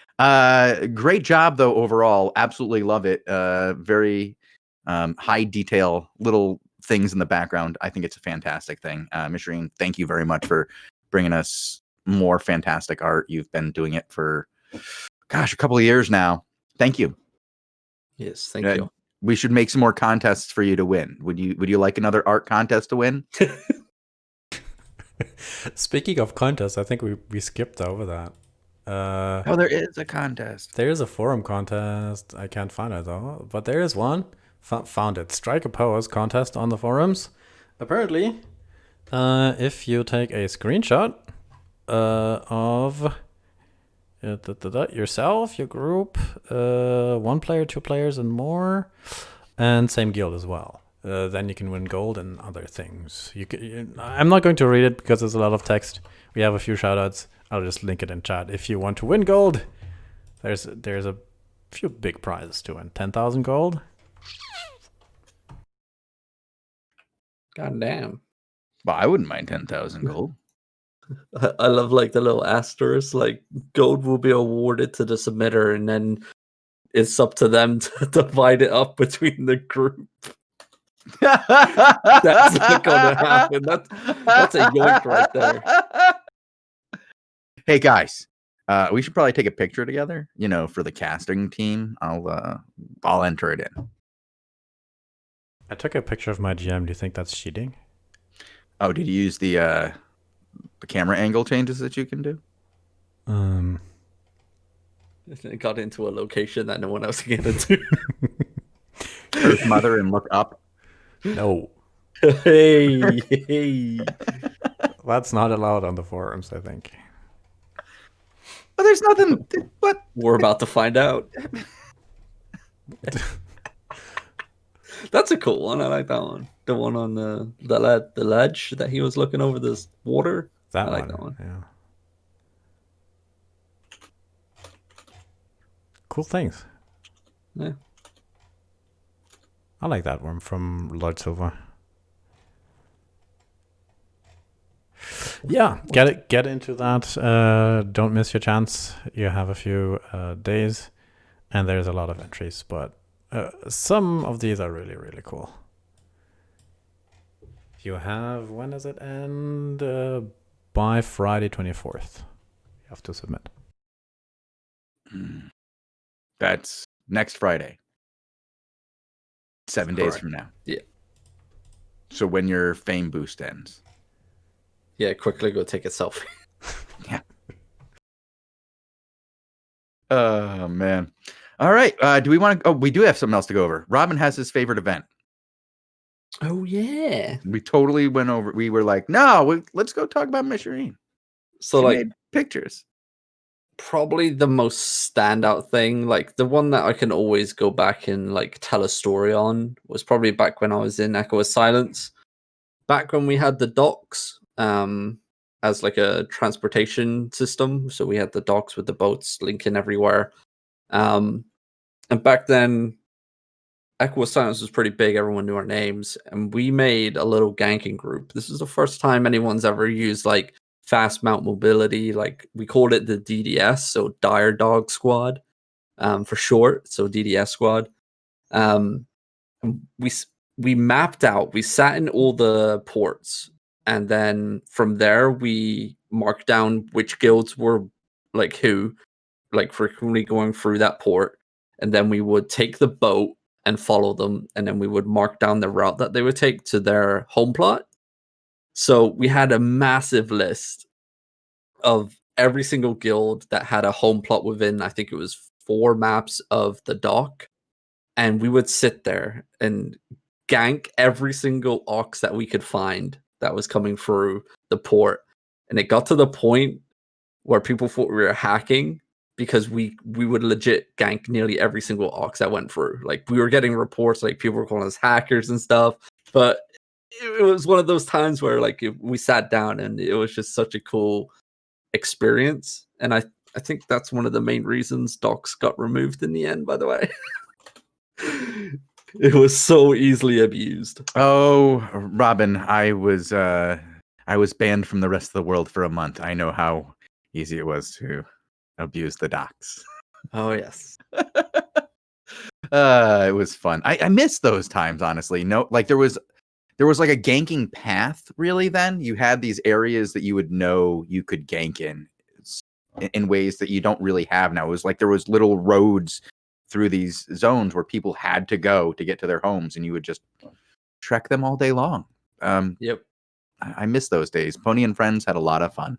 Great job though. Overall, absolutely love it. Very high detail, little things in the background. I think it's a fantastic thing. Mishireen, thank you very much for bringing us more fantastic art. You've been doing it for, gosh, a couple of years now. Thank you. Yes, thank you. We should make some more contests for you to win. Would you like another art contest to win? Speaking of contests, I think we skipped over that. Oh, there is a contest. There is a forum contest. I can't find it though, but there is one. Found it. Strike a pose contest on the forums. Apparently, if you take a screenshot of yourself, your group, 1 player, 2 players, and more, and same guild as well. Then you can win gold and other things. I'm not going to read it because there's a lot of text. We have a few shoutouts. I'll just link it in chat. If you want to win gold, there's a few big prizes to win. 10,000 gold. God damn. Well, I wouldn't mind 10,000 gold. I love like the little asterisk, like gold will be awarded to the submitter, and then it's up to them to divide it up between the group. That's not gonna happen. That's a yoink right there. Hey guys, we should probably take a picture together. For the casting team. I'll enter it in. I took a picture of my GM. Do you think that's cheating? Oh, did you use the camera angle changes that you can do? It got into a location that no one else can get into. Earth Mother and look up. No. Hey. That's not allowed on the forums, I think. But there's nothing. What? We're about to find out. That's a cool one. I like that one. The one on the ledge that he was looking over this water. I like that one. Yeah. Cool things. Yeah. I like that one from Lord Silver. Yeah, get into that. Don't miss your chance. You have a few days, and there's a lot of entries, but some of these are really, really cool. You have, when does it end? By Friday 24th. You have to submit. That's next Friday. 7 days from now. Yeah. So when your fame boost ends. Yeah, quickly go take a selfie. Yeah. Oh, man. All right. Do we want to... Oh, we do have something else to go over. Robin has his favorite event. Oh, yeah. We totally went over... We were like, no, let's go talk about Mishireen. So, she like... made pictures. Probably the most standout thing, like the one that I can always go back and like tell a story on, was probably back when I was in Echo of Silence. Back when we had the docks as like a transportation system. So we had the docks with the boats linking everywhere. And back then, Echo of Silence was pretty big. Everyone knew our names. And we made a little ganking group. This is the first time anyone's ever used like fast mount mobility, like we called it the DDS, so Dire Dog Squad, for short, so DDS Squad. And we mapped out. We sat in all the ports and then from there we marked down which guilds were like who, like frequently going through that port, and then we would take the boat and follow them, and then we would mark down the route that they would take to their home plot. So we had a massive list of every single guild that had a home plot within, I think it was 4 maps of the dock, and we would sit there and gank every single ox that we could find that was coming through the port. And it got to the point where people thought we were hacking, because we would legit gank nearly every single ox that went through. Like, we were getting reports, like people were calling us hackers and stuff, but it was one of those times where like we sat down and it was just such a cool experience. And I think that's one of the main reasons docks got removed in the end, by the way. It was so easily abused. Oh, Robin, I was banned from the rest of the world for a month. I know how easy it was to abuse the docks. Oh yes. It was fun. I miss those times, honestly. No, like there was like a ganking path, really. Then you had these areas that you would know you could gank in ways that you don't really have now. It was like there was little roads through these zones where people had to go to get to their homes, and you would just trek them all day long. Yep. I miss those days. Pony and Friends had a lot of fun.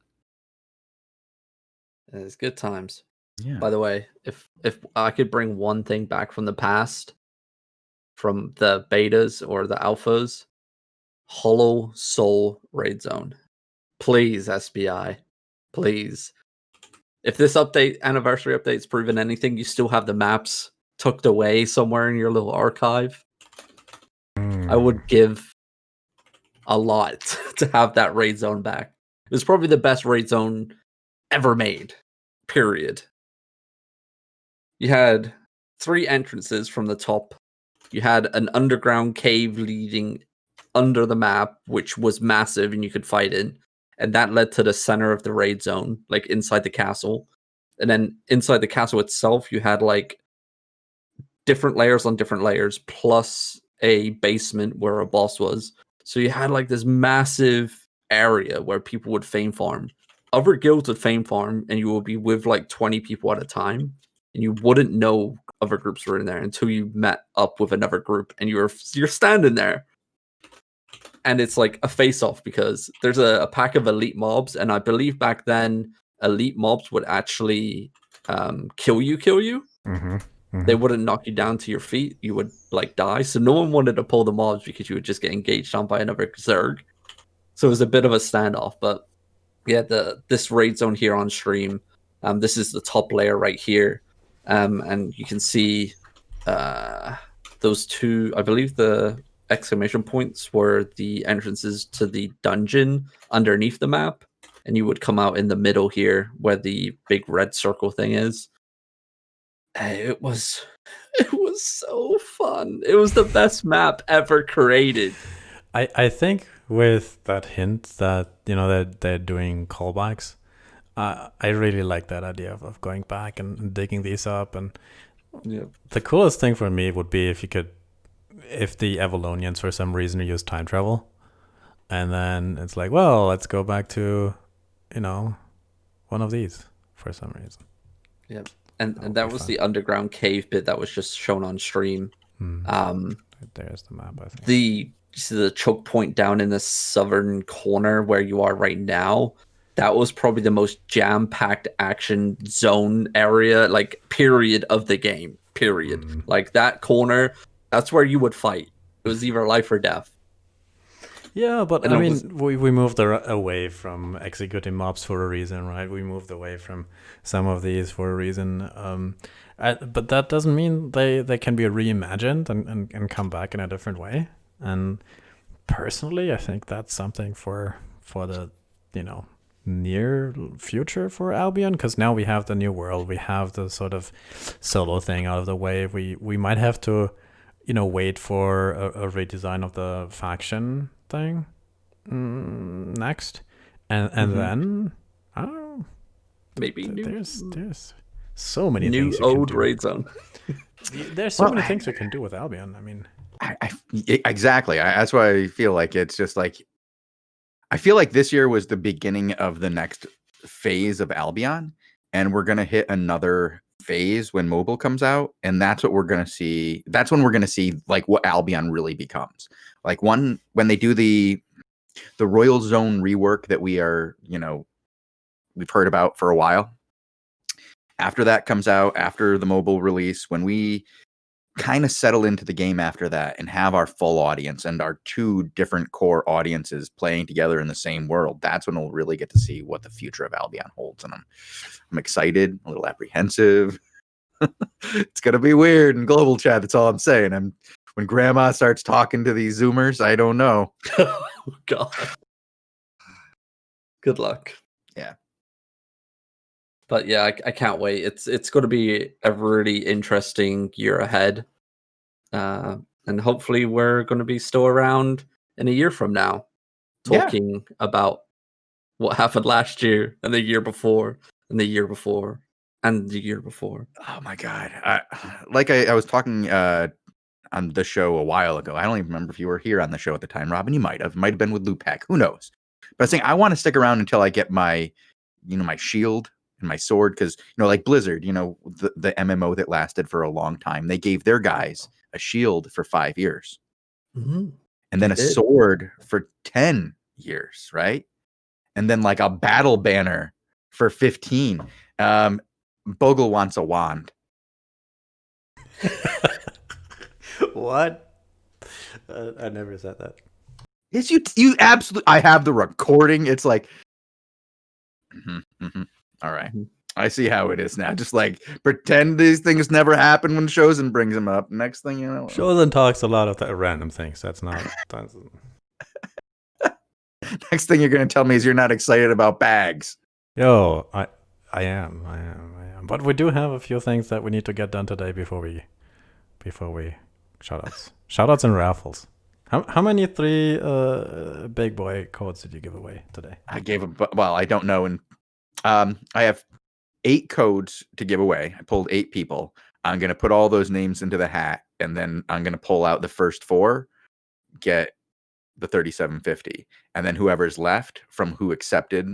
It's good times. Yeah. By the way, if I could bring one thing back from the past, from the betas or the alphas, Hollow Soul Raid Zone. Please, SBI. Please. If this anniversary update's proven anything, you still have the maps tucked away somewhere in your little archive. I would give a lot to have that raid zone back. It was probably the best raid zone ever made. Period. You had 3 entrances from the top. You had an underground cave leading under the map, which was massive and you could fight in. And that led to the center of the raid zone, like inside the castle. And then inside the castle itself, you had like different layers on different layers, plus a basement where a boss was. So you had like this massive area where people would fame farm. Other guilds would fame farm, and you would be with like 20 people at a time, and you wouldn't know other groups were in there until you met up with another group, and you're standing there. And it's like a face-off, because there's a pack of elite mobs, and I believe back then elite mobs would actually kill you. Mm-hmm. Mm-hmm. They wouldn't knock you down to your feet. You would like die. So no one wanted to pull the mobs because you would just get engaged on by another Zerg. So it was a bit of a standoff. But yeah, this raid zone here on stream, this is the top layer right here. And you can see those 2, I believe the exclamation points were the entrances to the dungeon underneath the map. And you would come out in the middle here where the big red circle thing is. It was so fun. It was the best map ever created. I think with that hint that, you know, that they're doing callbacks, I really like that idea of going back and digging these up. And the coolest thing for me would be if the Avalonians for some reason use time travel, and then it's like, well, let's go back to, you know, one of these for some reason. Yep. And that was fun. The underground cave bit that was just shown on stream. There's the map, I think. The choke point down in the southern corner where you are right now, that was probably the most jam-packed action zone area, like, period of the game. Period. Like, that corner, that's where you would fight. It was either life or death. Yeah, but I mean, we moved away from executing mobs for a reason, right? We moved away from some of these for a reason. But that doesn't mean they can be reimagined and come back in a different way. And personally, I think that's something for the, you know, near future for Albion, because now we have the new world. We have the sort of solo thing out of the way. We might have to, you know, wait for a redesign of the faction thing next, and then I don't know, maybe there's so many new things old raid zone. There's so many things we can do with Albion. I mean, exactly. That's why I feel like it's just like I feel like this year was the beginning of the next phase of Albion, and we're gonna hit another phase when mobile comes out, and that's what we're gonna see. That's when we're gonna see like what Albion really becomes. Like when they do the Royal Zone rework that we've heard about for a while. After that comes out, after the mobile release, when we kind of settle into the game after that and have our full audience and our two different core audiences playing together in the same world, that's when we'll really get to see what the future of Albion holds. And I'm excited, a little apprehensive. It's gonna be weird in global chat. That's all I'm saying. When Grandma starts talking to these Zoomers, I don't know. Oh God. Good luck. Yeah. But yeah, I can't wait. It's going to be a really interesting year ahead, and hopefully we're going to be still around in a year from now, talking about what happened last year and the year before and the year before and the year before. Oh my God! I was talking on the show a while ago. I don't even remember if you were here on the show at the time, Robin. You might have been with Lupac. Who knows? But I was saying I want to stick around until I get my shield and my sword, because like Blizzard, the MMO that lasted for a long time, they gave their guys a shield for 5 years, and then a sword for 10 years, right? And then like a battle banner for 15. Bogul wants a wand. What? I never said that. Yes, you absolutely. I have the recording. It's like, all right. I see how it is now. Just like pretend these things never happened when Shozen brings them up. Next thing you know, Shozen talks a lot of random things. That's not. Next thing you're going to tell me is you're not excited about bags. Yo, I am. But we do have a few things that we need to get done today before we shoutouts and raffles. How many 3 big boy codes did you give away today? I gave I don't know, and I have 8 codes to give away. I pulled 8 people. I'm gonna put all those names into the hat, and then I'm gonna pull out the first 4, get the 3750, and then whoever's left from who accepted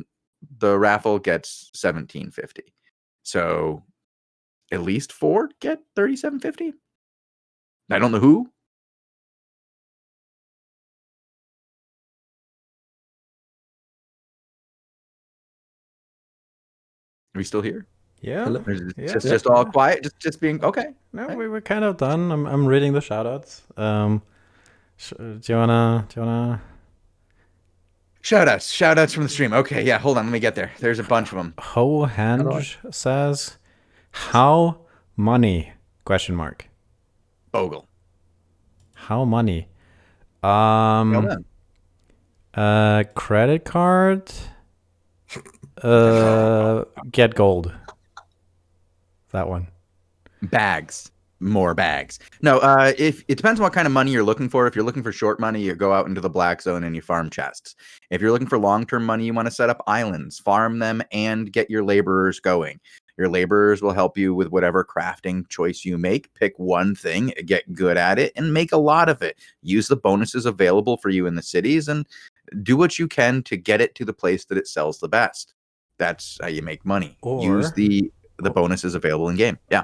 the raffle gets 1750. So at least 4 get 3750. I don't know who. Are we still here? Yeah. Just all quiet. Just being okay. No, we were kind of done. I'm reading the shoutouts. Do you wanna? Shoutouts from the stream. Okay, yeah. Hold on, let me get there. There's a bunch of them. Ho Hanj says, "How money?" ? Bogul. How money? Credit card. Get gold. That one. Bags. More bags. No, if it depends on what kind of money you're looking for. If you're looking for short money, you go out into the black zone and you farm chests. If you're looking for long-term money, you want to set up islands, farm them, and get your laborers going. Your laborers will help you with whatever crafting choice you make. Pick one thing, get good at it, and make a lot of it. Use the bonuses available for you in the cities and do what you can to get it to the place that it sells the best. That's how you make money. Use the bonuses available in game. Yeah.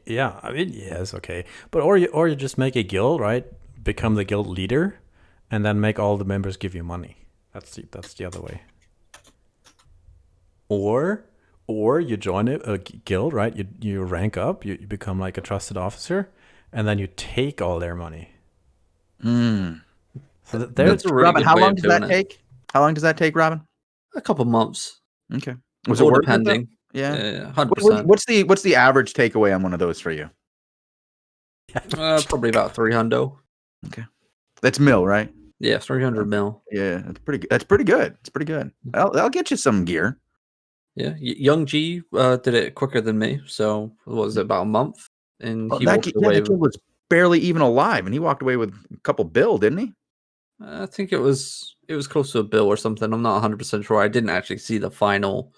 Yeah, I mean, yes, okay. But or you just make a guild, right? Become the guild leader, and then make all the members give you money. That's the other way. Or you join a guild, right? You rank up, you become like a trusted officer, and then you take all their money. So that's a really Robin, good how way long of does doing that it. take? How long does that take, Robin? A couple months. Okay. Was it worth depending? It, yeah. 100%. What's the average takeaway on one of those for you? Probably about 300. Okay. That's mil, right? Yeah, 300 mil. Yeah, that's pretty good. It's pretty good. I'll get you some gear. Yeah, Young G did it quicker than me. So what was it, about a month? And he that walked away. That kid was barely even alive, and he walked away with a couple bill, didn't he? I think it was close to a bill or something. I'm not 100% sure. I didn't actually see the final,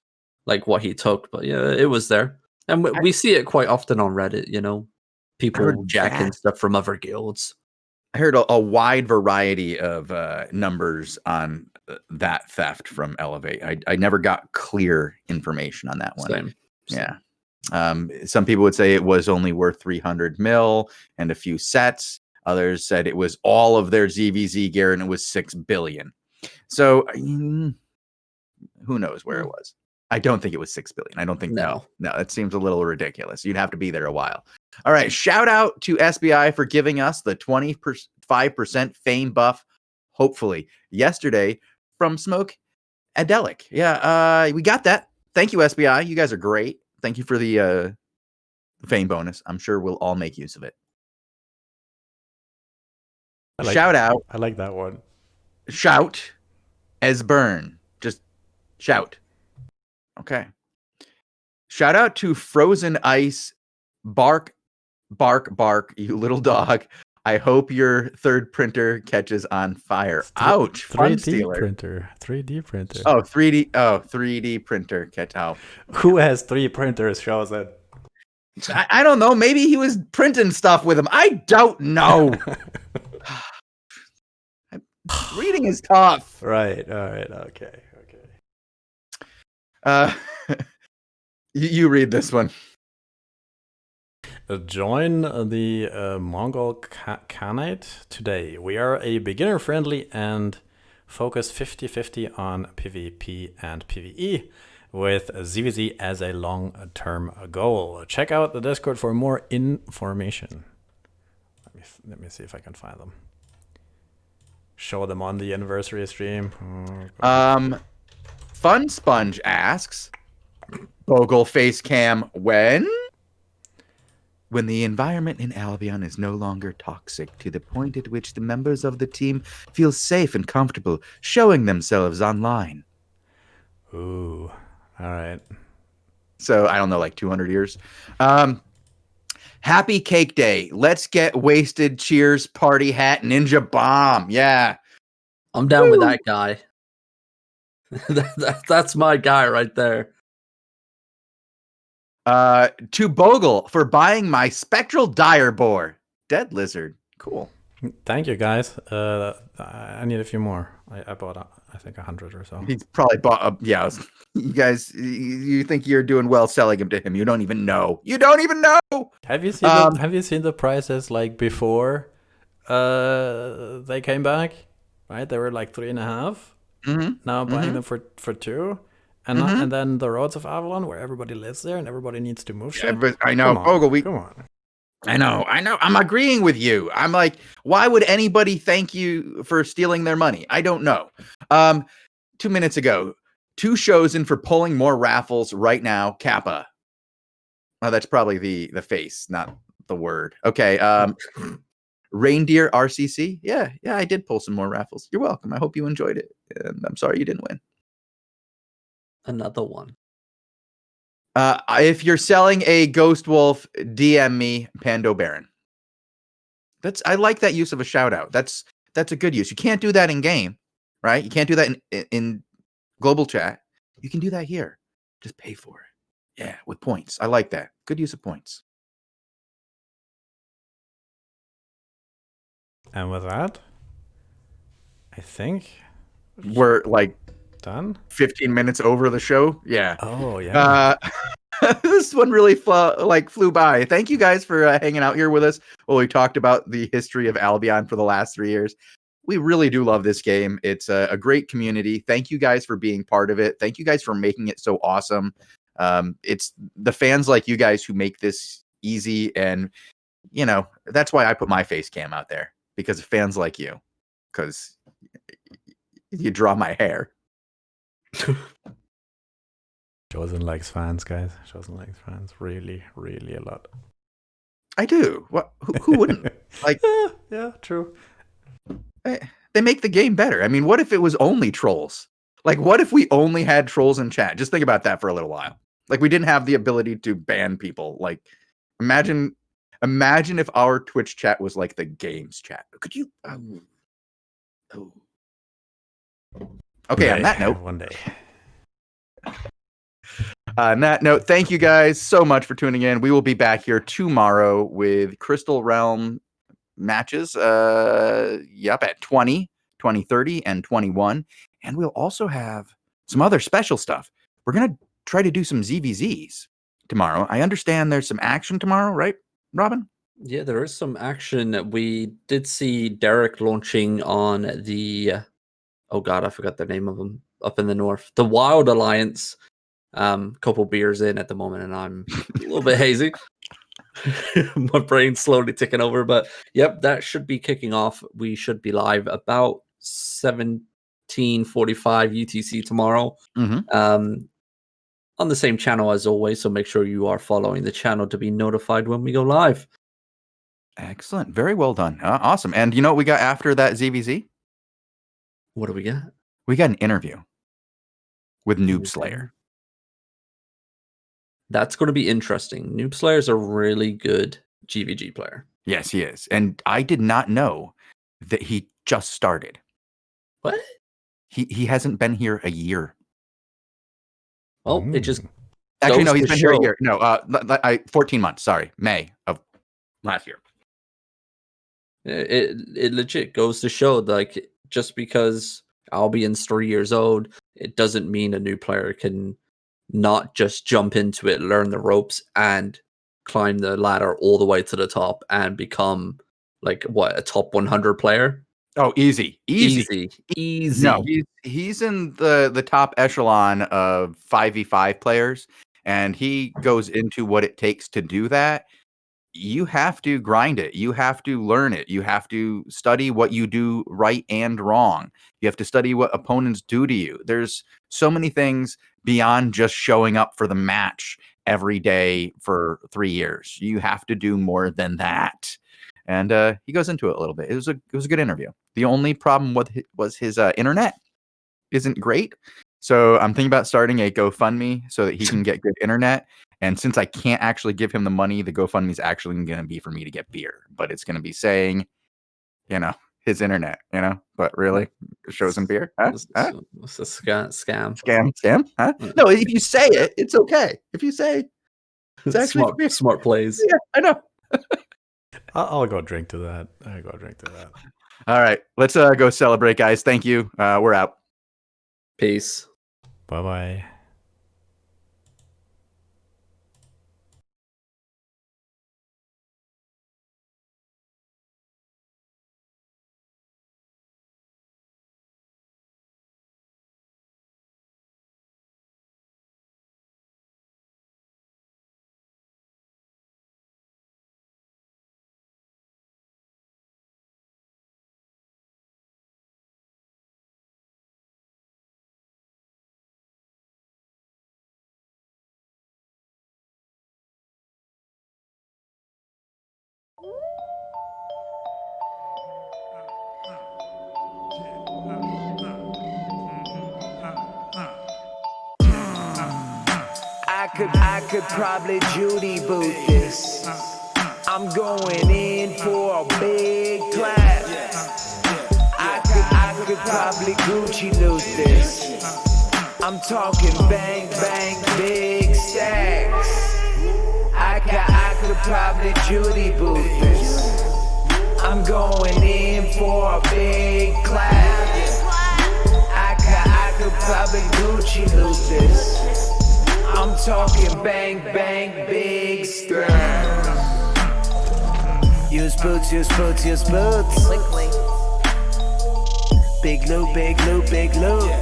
like what he took, but yeah, it was there. And we see it quite often on Reddit, people jacking stuff from other guilds. I heard a wide variety of numbers on that theft from Elevate. I never got clear information on that one. Same. Yeah. Some people would say it was only worth 300 mil and a few sets. Others said it was all of their ZVZ gear and it was 6 billion. So who knows where it was? I don't think it was 6 billion. I don't think no. It seems a little ridiculous. You'd have to be there a while. All right. Shout out to SBI for giving us the 25% fame buff. Hopefully yesterday from Smoke Adelic. Yeah. We got that. Thank you, SBI. You guys are great. Thank you for the fame bonus. I'm sure we'll all make use of it. Shout out. I like that one. Shout as burn. Just shout. Okay. Shout out to Frozen Ice. Bark, bark, bark, you little dog. I hope your third printer catches on fire. Ouch. 3D printer. 3D printer. Oh, 3D. Oh, 3D printer. Catch out. Who has 3 printers, Shozen? I don't know. Maybe he was printing stuff with them. I don't know. Reading is tough. Right. All right. Okay. You read this one. Join the Mongol Khanate today. We are a beginner-friendly and focus 50-50 on PvP and PvE, with ZVZ as a long-term goal. Check out the Discord for more information. Let me see if I can find them. Show them on the anniversary stream. Fun Sponge asks, Bogul face cam when the environment in Albion is no longer toxic to the point at which the members of the team feel safe and comfortable showing themselves online. Ooh, all right. So I don't know, like 200 years. Happy Cake Day. Let's get wasted. Cheers, party hat, ninja bomb. Yeah. I'm down with that guy. That's my guy right there. To Bogul for buying my spectral dire boar. Dead lizard. Cool. Thank you, guys. I need a few more. I bought, I think, 100 or so. He's probably bought. Yeah, you guys. You think you're doing well selling him to him? You don't even know. You don't even know. Have you seen? Have you seen the prices like before? They came back, right? They were like 3.5. Mm-hmm. Now buying them for 2. And, and then the roads of Avalon, where everybody lives there and everybody needs to move shit. I know. Bogul, come on. I know. I'm agreeing with you. I'm like, why would anybody thank you for stealing their money? I don't know. 2 minutes ago, 2 Shozen for pulling more raffles right now. Kappa. Oh, that's probably the face, not the word. Okay. Reindeer RCC. Yeah, I did pull some more raffles. You're welcome. I hope you enjoyed it. And I'm sorry you didn't win. Another one. If you're selling a Ghost Wolf, DM me, Pando Baron. I like that use of a shout out. That's a good use. You can't do that in game, right? You can't do that in global chat. You can do that here. Just pay for it. Yeah, with points. I like that. Good use of points. And with that, I think we're like done. 15 minutes over the show. Yeah. Oh yeah. This one really flew by. Thank you guys for hanging out here with us. Well, we talked about the history of Albion for the last 3 years. We really do love this game. It's a great community. Thank you guys for being part of it. Thank you guys for making it so awesome. It's the fans like you guys who make this easy, and that's why I put my face cam out there, because of fans like you, because you draw my hair. Shozen likes fans, guys. Shozen likes fans really, really a lot. I do. What? Who wouldn't? Like, yeah, true. They make the game better. I mean, what if it was only trolls? Like, what if we only had trolls in chat? Just think about that for a little while. Like, we didn't have the ability to ban people. Like, imagine if our Twitch chat was like the games chat. Could you? Okay. On that note, one day. On that note, thank you guys so much for tuning in. We will be back here tomorrow with Crystal Realm matches. At 20, 20, 30, and 21. and we'll also have some other special stuff. We're going to try to do some ZVZs tomorrow. I understand there's some action tomorrow, right, Robin? Yeah, there is some action. We did see Derek launching on the oh god, I forgot the name of them up in the north. The Wild Alliance. Couple beers in at the moment, and I'm a little bit hazy. My brain's slowly ticking over, but yep, that should be kicking off. We should be live about 17:45 UTC tomorrow. On the same channel as always, so make sure you are following the channel to be notified when we go live. Excellent. Very well done. Awesome. And you know what we got after that ZVZ? What do we get? We got an interview with Noob Slayer. That's going to be interesting. Noob Slayer is a really good GVG player. Yes, he is. And I did not know that he just started. What? He hasn't been here a year. Well, it just actually no, he's been here a year. No, 14 months. Sorry, May of last year. It legit goes to show, like, just because Albion's 3 years old, it doesn't mean a new player can not just jump into it, learn the ropes, and climb the ladder all the way to the top and become like a top 100 player. Oh, easy. No, he's in the top echelon of 5v5 players, and he goes into what it takes to do that. You have to grind it. You have to learn it. You have to study what you do right and wrong. You have to study what opponents do to you. There's so many things beyond just showing up for the match every day for 3 years. You have to do more than that. And he goes into it a little bit. It was a good interview. The only problem was his internet isn't great. So I'm thinking about starting a GoFundMe so that he can get good internet. And since I can't actually give him the money, the GoFundMe is actually going to be for me to get beer. But it's going to be saying, his internet, But really, Shozen beer? Huh? It's a scam. Scam? Huh? No, if you say it, it's okay. If you say it's actually smart plays. Yeah, I know. I'll go drink to that. All right, let's go celebrate, guys. Thank you. We're out. Peace. Bye-bye. I could probably Judy boot this. I'm going in for a big clap. I could probably Gucci loot this. I'm talking bang bang big stacks. I could probably Judy boot this. I'm going in for a big clap. I could probably Gucci loot this. I'm talking bang bang big stacks. Use boots. Big loot. Use boots. Big loot.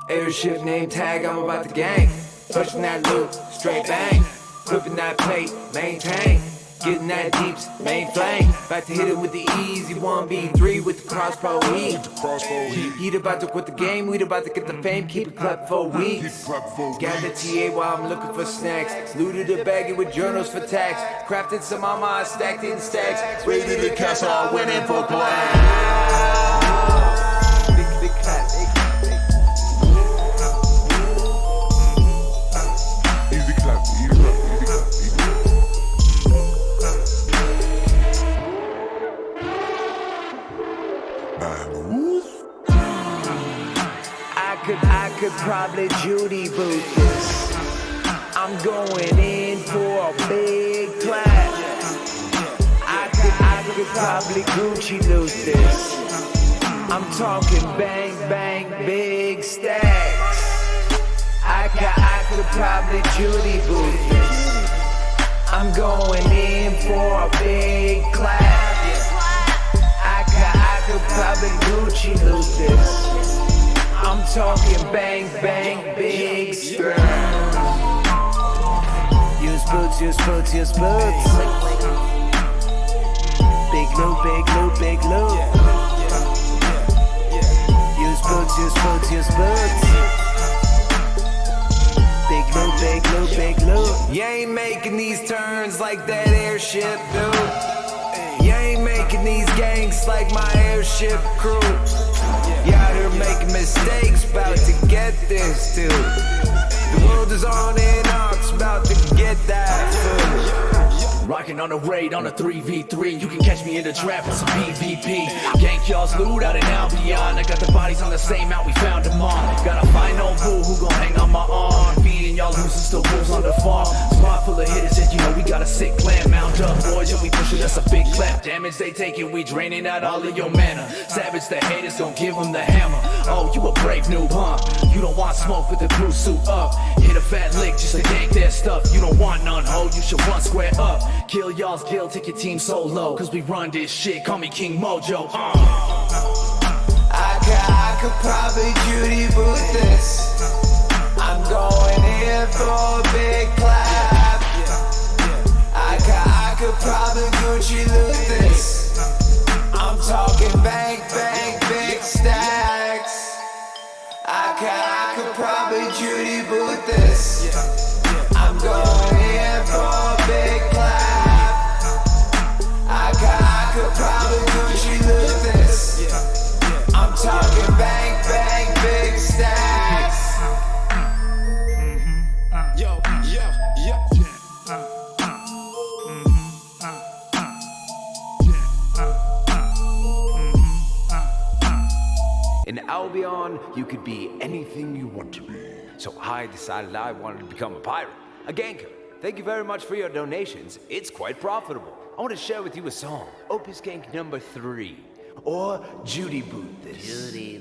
Airship name tag, I'm about to gang. Touching that loop, straight bang. Clipping that plate, maintain. Getting that deeps, main flame. About to hit it with the easy 1v3 with the crossbow heat. Heat about to quit the game, we'd about to get the fame. Keep it clapping for weeks. Gather TA while I'm looking for snacks. Looted a baggie with journals for tax. Crafted some mama, stacked in stacks. Raided the castle, I went in for class. Big clap. probably Judy boot this. I'm going in for a big clap. I could probably Gucci loot this. I'm talking bang, bang, big stacks. I could probably Judy boot this. I'm going in for a big clap. I could probably Gucci loot this. I'm talking bang, bang, big stacks. Use boots, use boots, use boots. Big loot, big loot, big loot. Use boots, use boots, use boots. Big loot, big loot, big loot. You ain't making these turns like that airship, dude. You ain't making these gangs like my airship crew. Y'all here making mistakes, about to get this, dude. The world is on and off, about to get that food. Rocking on a raid on a 3v3. You can catch me in the trap with some PvP. Gank y'all's loot out in Albion. I got the bodies on the same mount, we found them all. Gotta find no boo who gon' hang on my arm. Feeding y'all losers to wolves on the farm. Spot full of hitters and you know we got a sick clan. Mount up boys and we pushing us a big clap. Damage they taking, we draining out all of your mana. Savage the haters, gon' give them the hammer. Oh, you a brave noob, huh? You don't want smoke with the crew suit up. Hit a fat lick just to gank that stuff. You don't want none, ho, you should run square up. Kill y'all's guild, take your team solo. Cause we run this shit, call me King Mojo. I could probably Judy boot this. I'm going in for a big clap. I could probably Gucci loot this. I'm talking bang, bang, big stacks. I could probably Judy boot this. I'm going in for a big clap. I could probably Gucci loot this. I'm talking bang, bang, big stacks. Yo, yo, yo. In Albion, you could be anything you want to be. So I decided I wanted to become a pirate, a ganker. Thank you very much for your donations. It's quite profitable. I want to share with you a song, Opus Gank number 3, or Judy Boot This. Judy